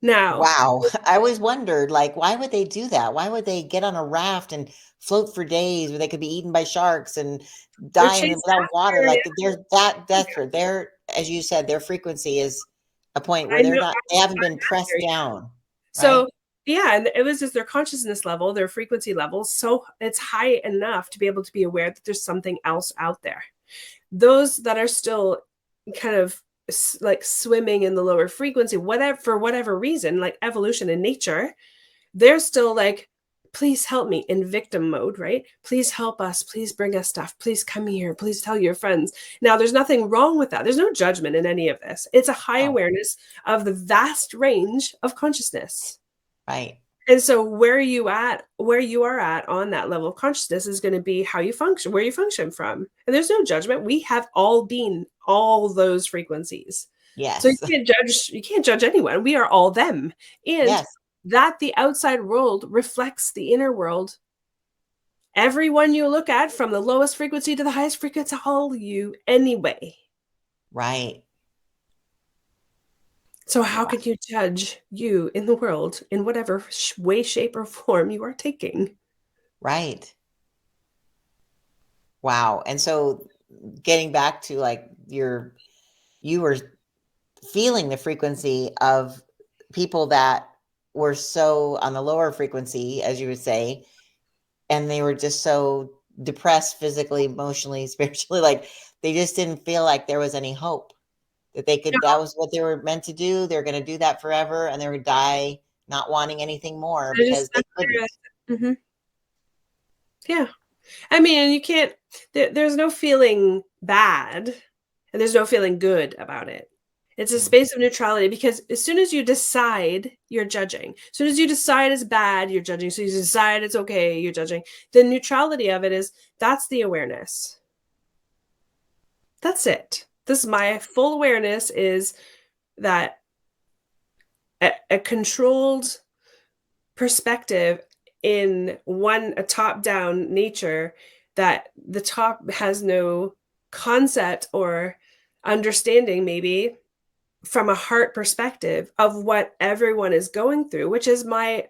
Now, Wow. I always wondered, like, why would they do that? Why would they get on a raft and float for days where they could be eaten by sharks and they're die chasing without water? after it. Like, they're that desperate. As you said, their frequency is a point where I know. they haven't been pressed down, So, right? yeah, and it was just their consciousness level, their frequency level. So it's high enough to be able to be aware that there's something else out there. Those that are still kind of like swimming in the lower frequency, whatever, for whatever reason, like evolution in nature, they're still like, please help me, in victim mode, right? Please help us. Please bring us stuff. Please come here. Please tell your friends. Now, there's nothing wrong with that. There's no judgment in any of this. It's a high Oh, awareness of the vast range of consciousness. right. And so where you are at on that level of consciousness is going to be how you function, where you function from. And there's no judgment. We have all been all those frequencies. So Yes. you can't judge anyone. We are all them. And Yes. that the outside world reflects the inner world. Everyone you look at, from the lowest frequency to the highest frequency, all you anyway. Right. So how could you judge you in the world in whatever way, shape, or form you are taking? Right. Wow. And so getting back to like you were feeling the frequency of people that were so on the lower frequency, as you would say, and they were just so depressed physically, emotionally, spiritually, like they just didn't feel like there was any hope that that was what they were meant to do. They're going to do that forever and they would die not wanting anything more I just because they couldn't. Mhm. Yeah. I mean, you can't, there's no feeling bad and there's no feeling good about it. It's a Mm. space of neutrality because as soon as you decide, you're judging. As soon as you decide it's bad, you're judging. So you decide it's okay, you're judging. The neutrality of it is that's the awareness. That's it. This is my full awareness is that a controlled perspective in a top down nature that the top has no concept or understanding, maybe from a heart perspective, of what everyone is going through, which is I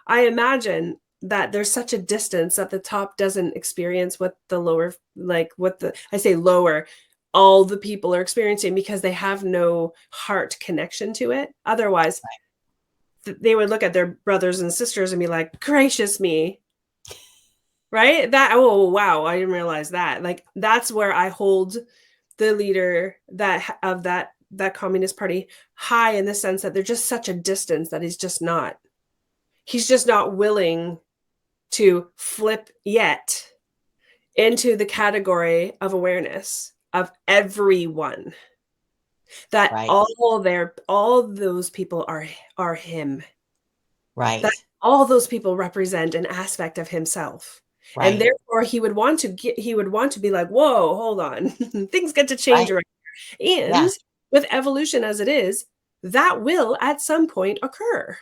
imagine that there's such a distance that the top doesn't experience what the lower, like what I say lower, all the people are experiencing, because they have no heart connection to it. Otherwise, they would look at their brothers and sisters and be like, gracious me. Right? Oh, wow, I didn't realize that. Like, that's where I hold the leader of that Communist Party high, in the sense that they're just such a distance that he's just not willing to flip yet into the category of awareness of everyone, that Right. all those people are him, Right. that all those people represent an aspect of himself. Right. And therefore he would want to be like, whoa, hold on. Things get to change Right. right here. And with evolution as it is, that will at some point occur.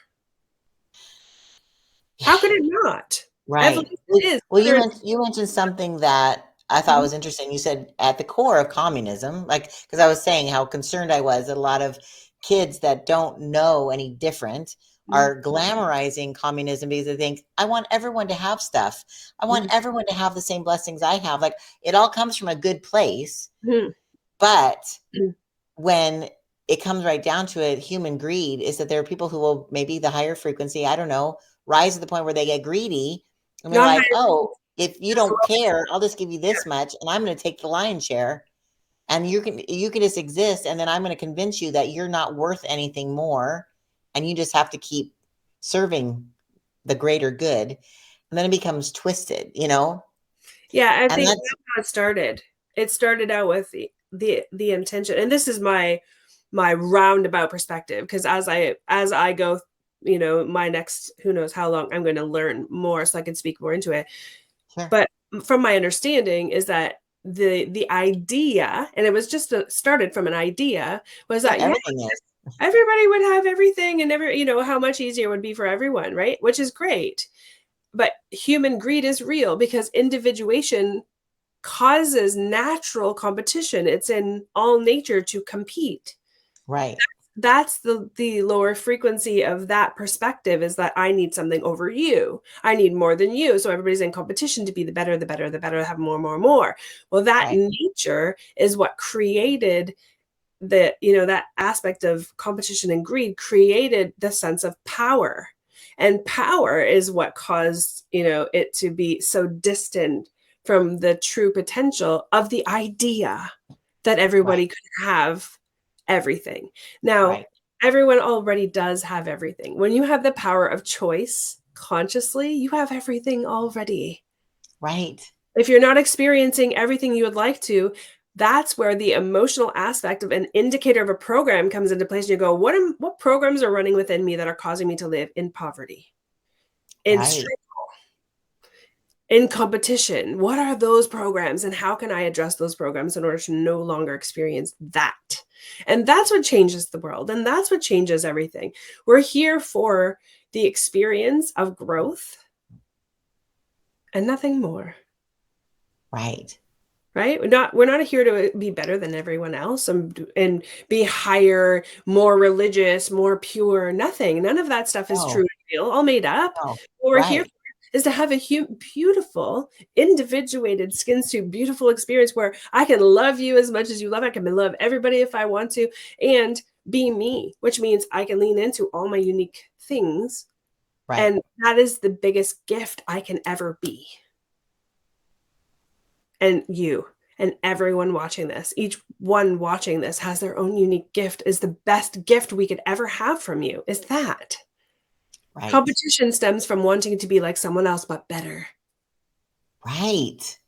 How could it not? Right. Evolution is. Well, you mentioned something that I thought was interesting. You said at the core of communism, like, because I was saying how concerned I was that a lot of kids that don't know any different are glamorizing communism because they think, I want everyone to have stuff. I want everyone to have the same blessings I have. Like, it all comes from a good place. But when it comes right down to it, human greed is that there are people who will, maybe the higher frequency, I don't know, rise to the point where they get greedy and they're like, oh, if you don't care, I'll just give you this much and I'm going to take the lion's share, and you can just exist, and then I'm going to convince you that you're not worth anything more, and you just have to keep serving the greater good. And then it becomes twisted, Yeah, I think that's how it started. It started out with the intention, and this is my roundabout perspective, because as I go, my next, who knows how long, I'm going to learn more so I can speak more into it. Sure. But from my understanding is that the idea, and it was just started from an idea, was that everything is. Everybody would have everything, and how much easier it would be for everyone, right? Which is great. But human greed is real, because individuation causes natural competition. It's in all nature to compete. Right. That's the lower frequency of that perspective, is that I need something over you. I need more than you. So everybody's in competition to be the better, have more. Well, that nature is what created that aspect of competition, and greed created the sense of power. And power is what caused, it to be so distant from the true potential of the idea that everybody could have everything. Now, everyone already does have everything. When you have the power of choice consciously, you have everything already. Right. If you're not experiencing everything you would like to, that's where the emotional aspect of an indicator of a program comes into place. And you go, what programs are running within me that are causing me to live in poverty, in struggle, in competition? What are those programs, and how can I address those programs in order to no longer experience that? And that's what changes the world, and that's what changes everything. We're here for the experience of growth and nothing more. Right. We're not here to be better than everyone else and be higher, more religious, more pure. Nothing. None of that stuff is true and real, all made up. No. What we're here for is to have a beautiful, individuated, skin suit, beautiful experience where I can love you as much as you love. I can love everybody if I want to, and be me, which means I can lean into all my unique things. And that is the biggest gift I can ever be. And you and everyone watching this, each one watching this has their own unique gift. Is the best gift we could ever have from you, is that. Competition stems from wanting to be like someone else, but better. Right.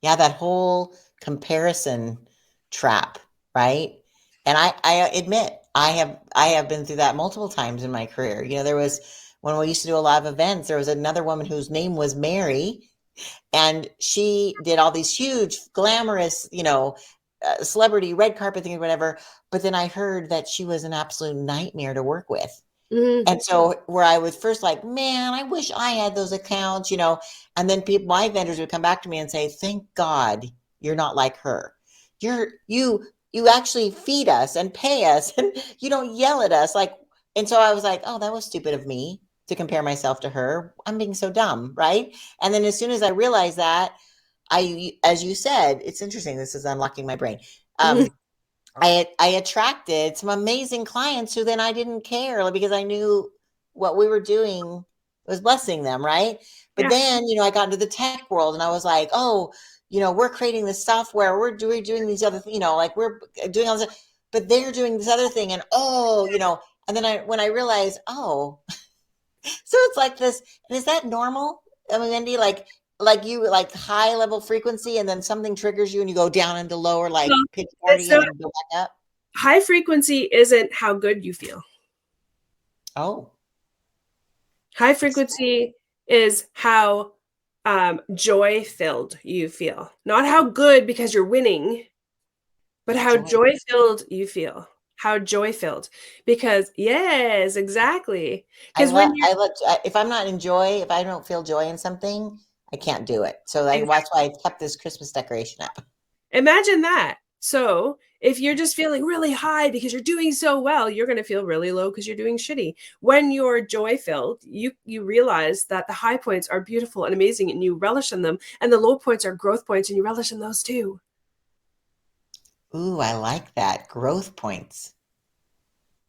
Yeah, that whole comparison trap, right? And I admit, I have been through that multiple times in my career. There was, when we used to do a lot of events, there was another woman whose name was Mary, and she did all these huge, glamorous, celebrity red carpet things, whatever. But then I heard that she was an absolute nightmare to work with. Mhm. And so where I was first like, man, I wish I had those accounts, and then my vendors would come back to me and say, thank God you're not like her. You actually feed us and pay us and you don't yell at us. And so I was like, oh, that was stupid of me to compare myself to her. I'm being so dumb. Right. And then as soon as I realized that, as you said, it's interesting. This is unlocking my brain. I attracted some amazing clients who then I didn't care because I knew what we were doing was blessing them, right? But Yeah. then, I got into the tech world and I was like, oh, we're creating this software, we're doing these other, like we're doing all this, but they're doing this other thing, and and then when I realized, oh, so it's like this, and is that normal? I mean, Wendy, like you like high level frequency, and then something triggers you, and you go down into lower, like Well, pity it's party, and so then go back up. high frequency isn't how good you feel. Oh, High frequency is how joy filled you feel, not how good because you're winning, but how joy. joy filled you feel. How joy filled. Because, yes, exactly. Because when you're I love, if I'm not in joy, if I don't feel joy in something, I can't do it. So that's why I kept this Christmas decoration up. imagine that. So if you're just feeling really high because you're doing so well, you're going to feel really low because you're doing shitty. When you're joy filled, you realize that the high points are beautiful and amazing and you relish in them, and the low points are growth points and you relish in those too. Ooh, I like that. Growth points.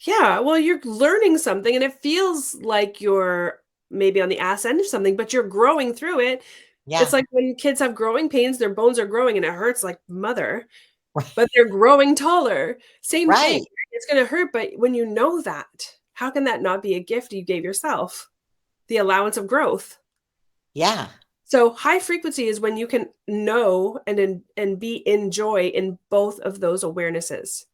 Yeah, well, you're learning something and it feels like you're maybe on the ass end of something, but you're growing through it. It's Yeah. like when kids have growing pains, their bones are growing and it hurts like mother, but they're growing taller. Same thing. Right. It's going to hurt, but when you know that, how can that not be a gift you gave yourself? The allowance of growth. Yeah. So high frequency is when you can know and be in joy in both of those awarenesses.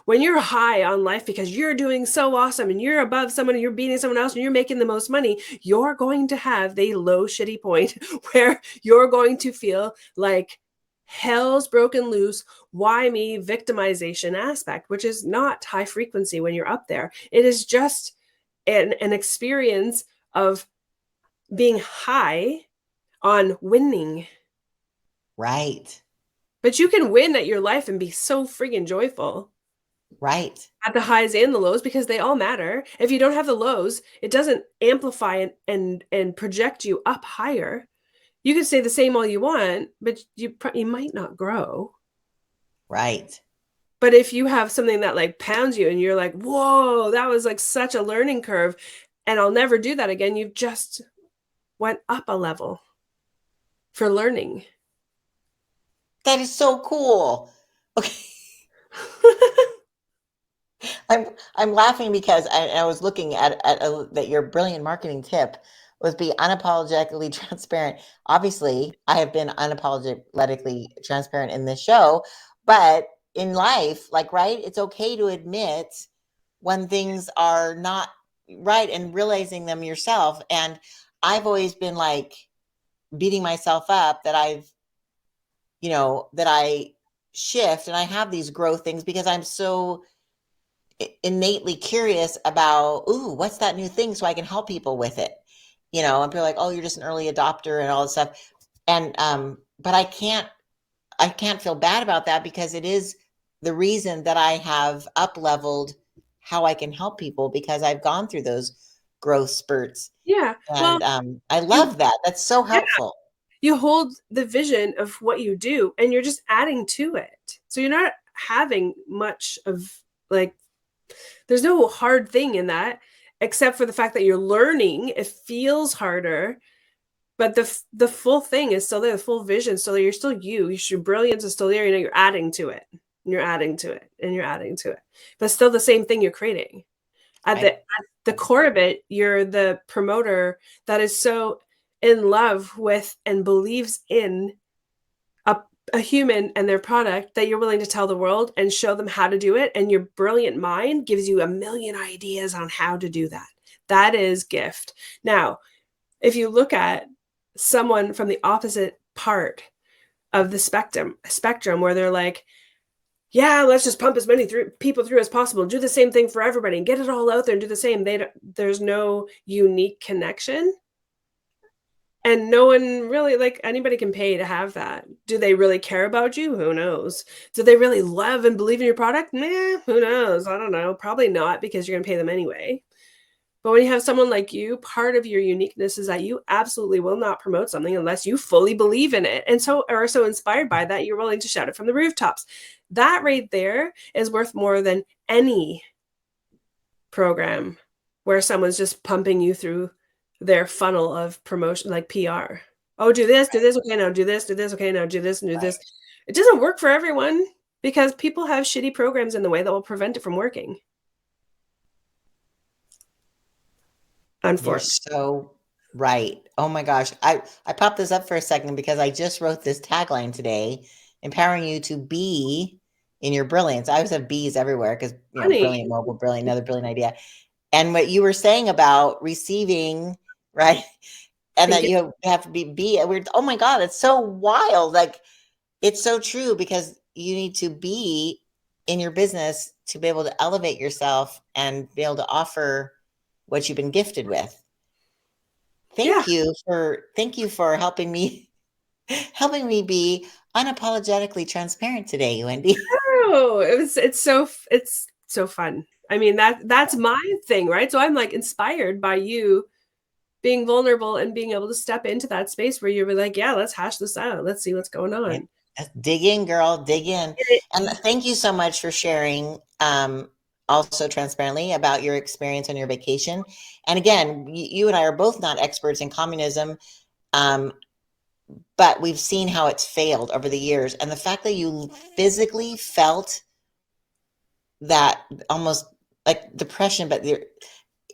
When you're high on life because you're doing so awesome and you're above someone and you're beating someone else and you're making the most money, you're going to have the low shitty point where you're going to feel like hell's broken loose. Why me victimization aspect, which is not high frequency when you're up there. It is just an experience of being high on winning. Right. But you can win at your life and be so freaking joyful Right. at the highs and the lows because they all matter. If you don't have the lows, it doesn't amplify and project you up higher. You can stay the same all you want, but you might not grow. Right. But if you have something that like pounds you and you're like, whoa, that was like such a learning curve, and I'll never do that again, you've just went up a level for learning. That is so cool. Okay. I'm laughing because I was looking at that your brilliant marketing tip was be unapologetically transparent. Obviously, I have been unapologetically transparent in this show, but in life, like, right, it's okay to admit when things are not right and realizing them yourself. And I've always been like beating myself up that that I shift and I have these growth things because I'm so innately curious about, ooh, what's that new thing so I can help people with it. And people are like, oh, you're just an early adopter and all this stuff. And but I can't feel bad about that because it is the reason that I have up leveled how I can help people because I've gone through those growth spurts. Yeah. Well, And I you love that. That's so yeah, helpful. you hold the vision of what you do and you're just adding to it. So you're not having much of like there's no hard thing in that except for the fact that you're learning. It feels harder, but the full thing is still there. The full vision is still there. You're still you. Your brilliance is still there. You're adding to it. And you're adding to it, and you're adding to it. But still the same thing you're creating. At the core of it, you're the promoter that is so in love with and believes in a human and their product that you're willing to tell the world and show them how to do it. And your brilliant mind gives you a million ideas on how to do that. That is gift. Now, if you look at someone from the opposite part of the spectrum where they're like, yeah, let's just pump as many people through as possible, do the same thing for everybody and get it all out there and do the same. There's no unique connection. And no one really, like, anybody can pay to have that. Do they really care about you? Who knows? Do they really love and believe in your product? Nah, who knows? I don't know. Probably not, because you're going to pay them anyway. But when you have someone like you, part of your uniqueness is that you absolutely will not promote something unless you fully believe in it. And so are so inspired by that, you're willing to shout it from the rooftops. That right there is worth more than any program where someone's just pumping you through their funnel of promotion, like PR. Oh, do this, okay, now do this, okay, now do this, and do this. It doesn't work for everyone because people have shitty programs in the way that will prevent it from working. You're so right. Oh my gosh. I popped this up for a second because I just wrote this tagline today, empowering you to be in your brilliance. I always have bees everywhere because, brilliant mobile, brilliant, another brilliant idea. And what you were saying about receiving, right? And that you have to be we're, oh my God, it's so wild. Like, it's so true because you need to be in your business to be able to elevate yourself and be able to offer what you've been gifted with. Thank you for helping me be unapologetically transparent today, Wendy. Oh, it's so fun. I mean, that's my thing, right? So I'm like inspired by you being vulnerable and being able to step into that space where you're like, yeah, let's hash this out. Let's see what's going on. Dig in, girl, dig in. And thank you so much for sharing also transparently about your experience on your vacation. And again, you and I are both not experts in communism, but we've seen how it's failed over the years. And the fact that you physically felt that almost like depression, but the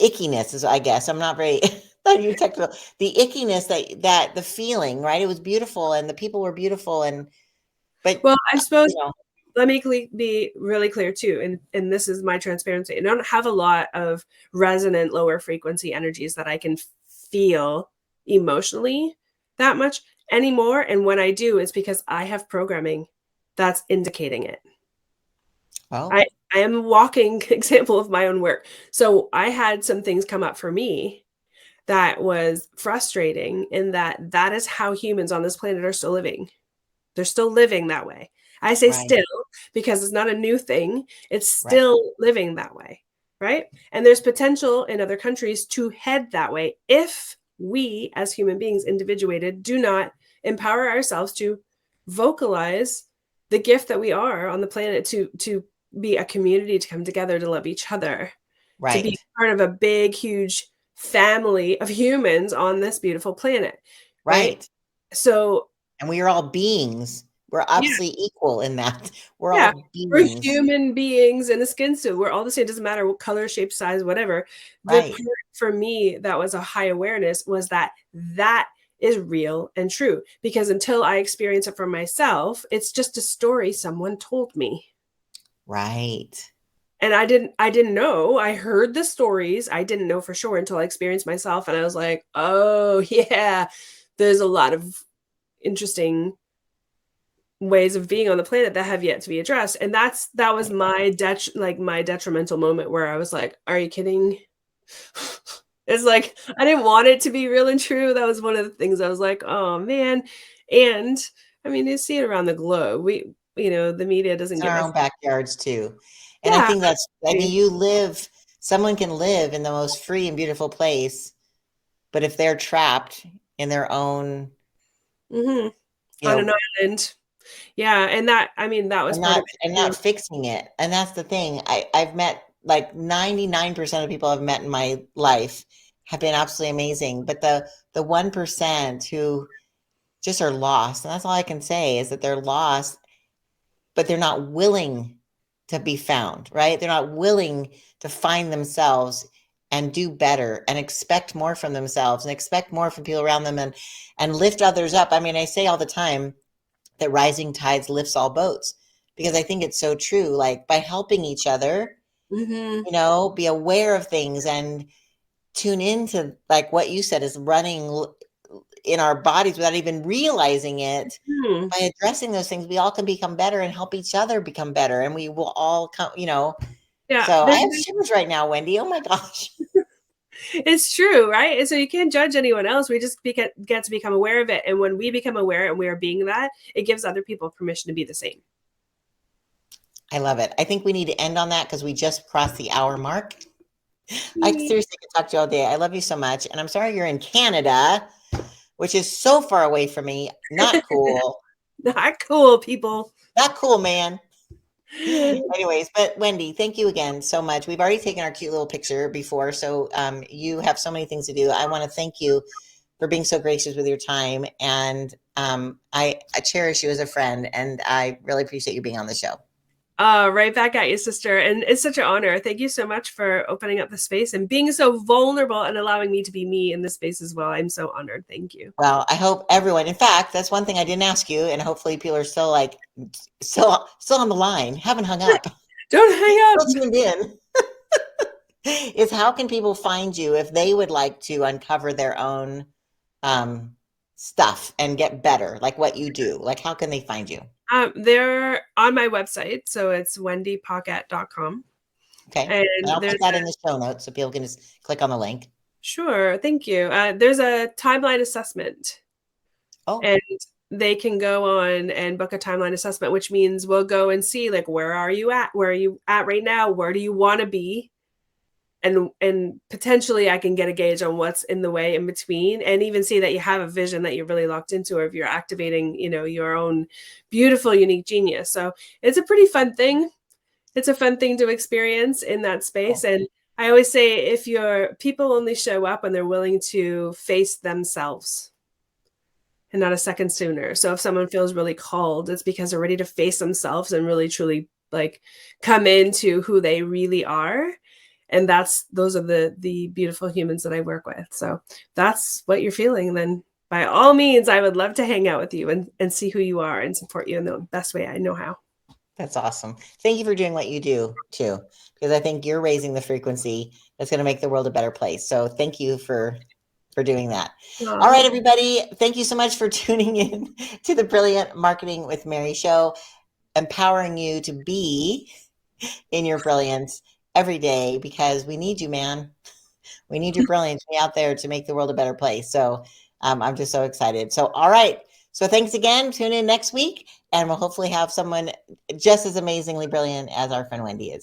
ickiness is, I guess, I'm not very technical. The ickiness that the feeling, right? It was beautiful and the people were beautiful. But well, I suppose let me be really clear too, and this is my transparency. I don't have a lot of resonant lower frequency energies that I can feel emotionally that much anymore. And when I do, it's because I have programming that's indicating it. Oh. I am a walking example of my own work. So I had some things come up for me that was frustrating in that is how humans on this planet are still living. They're still living that way. I say still because it's not a new thing. It's still living that way, right? And there's potential in other countries to head that way if we, as human beings, individuated, do not empower ourselves to vocalize the gift that we are on the planet, to be a community, to come together, to love each other, to be part of a big, huge family of humans on this beautiful planet, right? So, and we are all beings. We're obviously equal in that. We're all beings. We're human beings in a skin suit. We're all the same. It doesn't matter what color, shape, size, whatever. The part for me that was a high awareness was that is real and true, because until I experience it for myself, it's just a story someone told me. Right. And I didn't know. I heard the stories. I didn't know for sure until I experienced myself. And I was like, oh yeah, there's a lot of interesting ways of being on the planet that have yet to be addressed. And that was my detrimental moment where I was like, are you kidding? It's like, I didn't want it to be real and true. That was one of the things I was like, oh man. And I mean, you see it around the globe. The media doesn't get in our own backyards too. And I think someone can live in the most free and beautiful place, but if they're trapped in their own on an island. Yeah. And that was not fixing it. And that's the thing. I've met like 99% of people I've met in my life have been absolutely amazing. But the 1% who just are lost, and that's all I can say is that they're lost, but they're not willing to be found, right? They're not willing to find themselves and do better and expect more from themselves and expect more from people around them and lift others up. I mean, I say all the time that rising tides lifts all boats, because I think it's so true. Like, by helping each other, be aware of things and tune into, like what you said, is running in our bodies without even realizing it. Hmm. By addressing those things, we all can become better and help each other become better. And we will all come, Yeah, so I have shivers right now, Wendy. Oh my gosh. it's true, right? And so you can't judge anyone else. We just get to become aware of it. And when we become aware and we are being that, it gives other people permission to be the same. I love it. I think we need to end on that because we just crossed the hour mark. I seriously could talk to you all day. I love you so much. And I'm sorry you're in Canada, which is so far away from me. Not cool. Not cool, people. Not cool, man. Anyways, but Wendy, thank you again so much. We've already taken our cute little picture before, so you have so many things to do. I want to thank you for being so gracious with your time, and I cherish you as a friend, and I really appreciate you being on the show. Right back at you, sister. And it's such an honor. Thank you so much for opening up the space and being so vulnerable and allowing me to be me in this space as well. I'm so honored. Thank you. Well, I hope everyone, in fact, that's one thing I didn't ask you, and hopefully people are still still on the line, haven't hung up. Don't hang up. Still tuned in. Is how can people find you if they would like to uncover their own stuff and get better, like what you do? Like, how can they find you? They're on my website. So it's wendypaquette.com. Okay. And I'll put that in the show notes so people can just click on the link. Sure. Thank you. There's a timeline assessment. Oh. And they can go on and book a timeline assessment, which means we'll go and see, like, where are you at? Where are you at right now? Where do you want to be? And potentially I can get a gauge on what's in the way in between, and even see that you have a vision that you're really locked into, or if you're activating, your own beautiful, unique genius. So it's a pretty fun thing. It's a fun thing to experience in that space. And I always say, if people only show up when they're willing to face themselves and not a second sooner. So if someone feels really called, it's because they're ready to face themselves and really, truly come into who they really are. And those are the beautiful humans that I work with. So that's what you're feeling. Then by all means, I would love to hang out with you and see who you are and support you in the best way I know how. That's awesome. Thank you for doing what you do too, because I think you're raising the frequency that's going to make the world a better place. So thank you for doing that. Aww. All right, everybody. Thank you so much for tuning in to the Brilliant Marketing with Mary show, empowering you to be in your brilliance every day, because we need you, man. We need your brilliance out there to make the world a better place. So I'm just so excited. So, all right. So thanks again. Tune in next week, and we'll hopefully have someone just as amazingly brilliant as our friend Wendy is.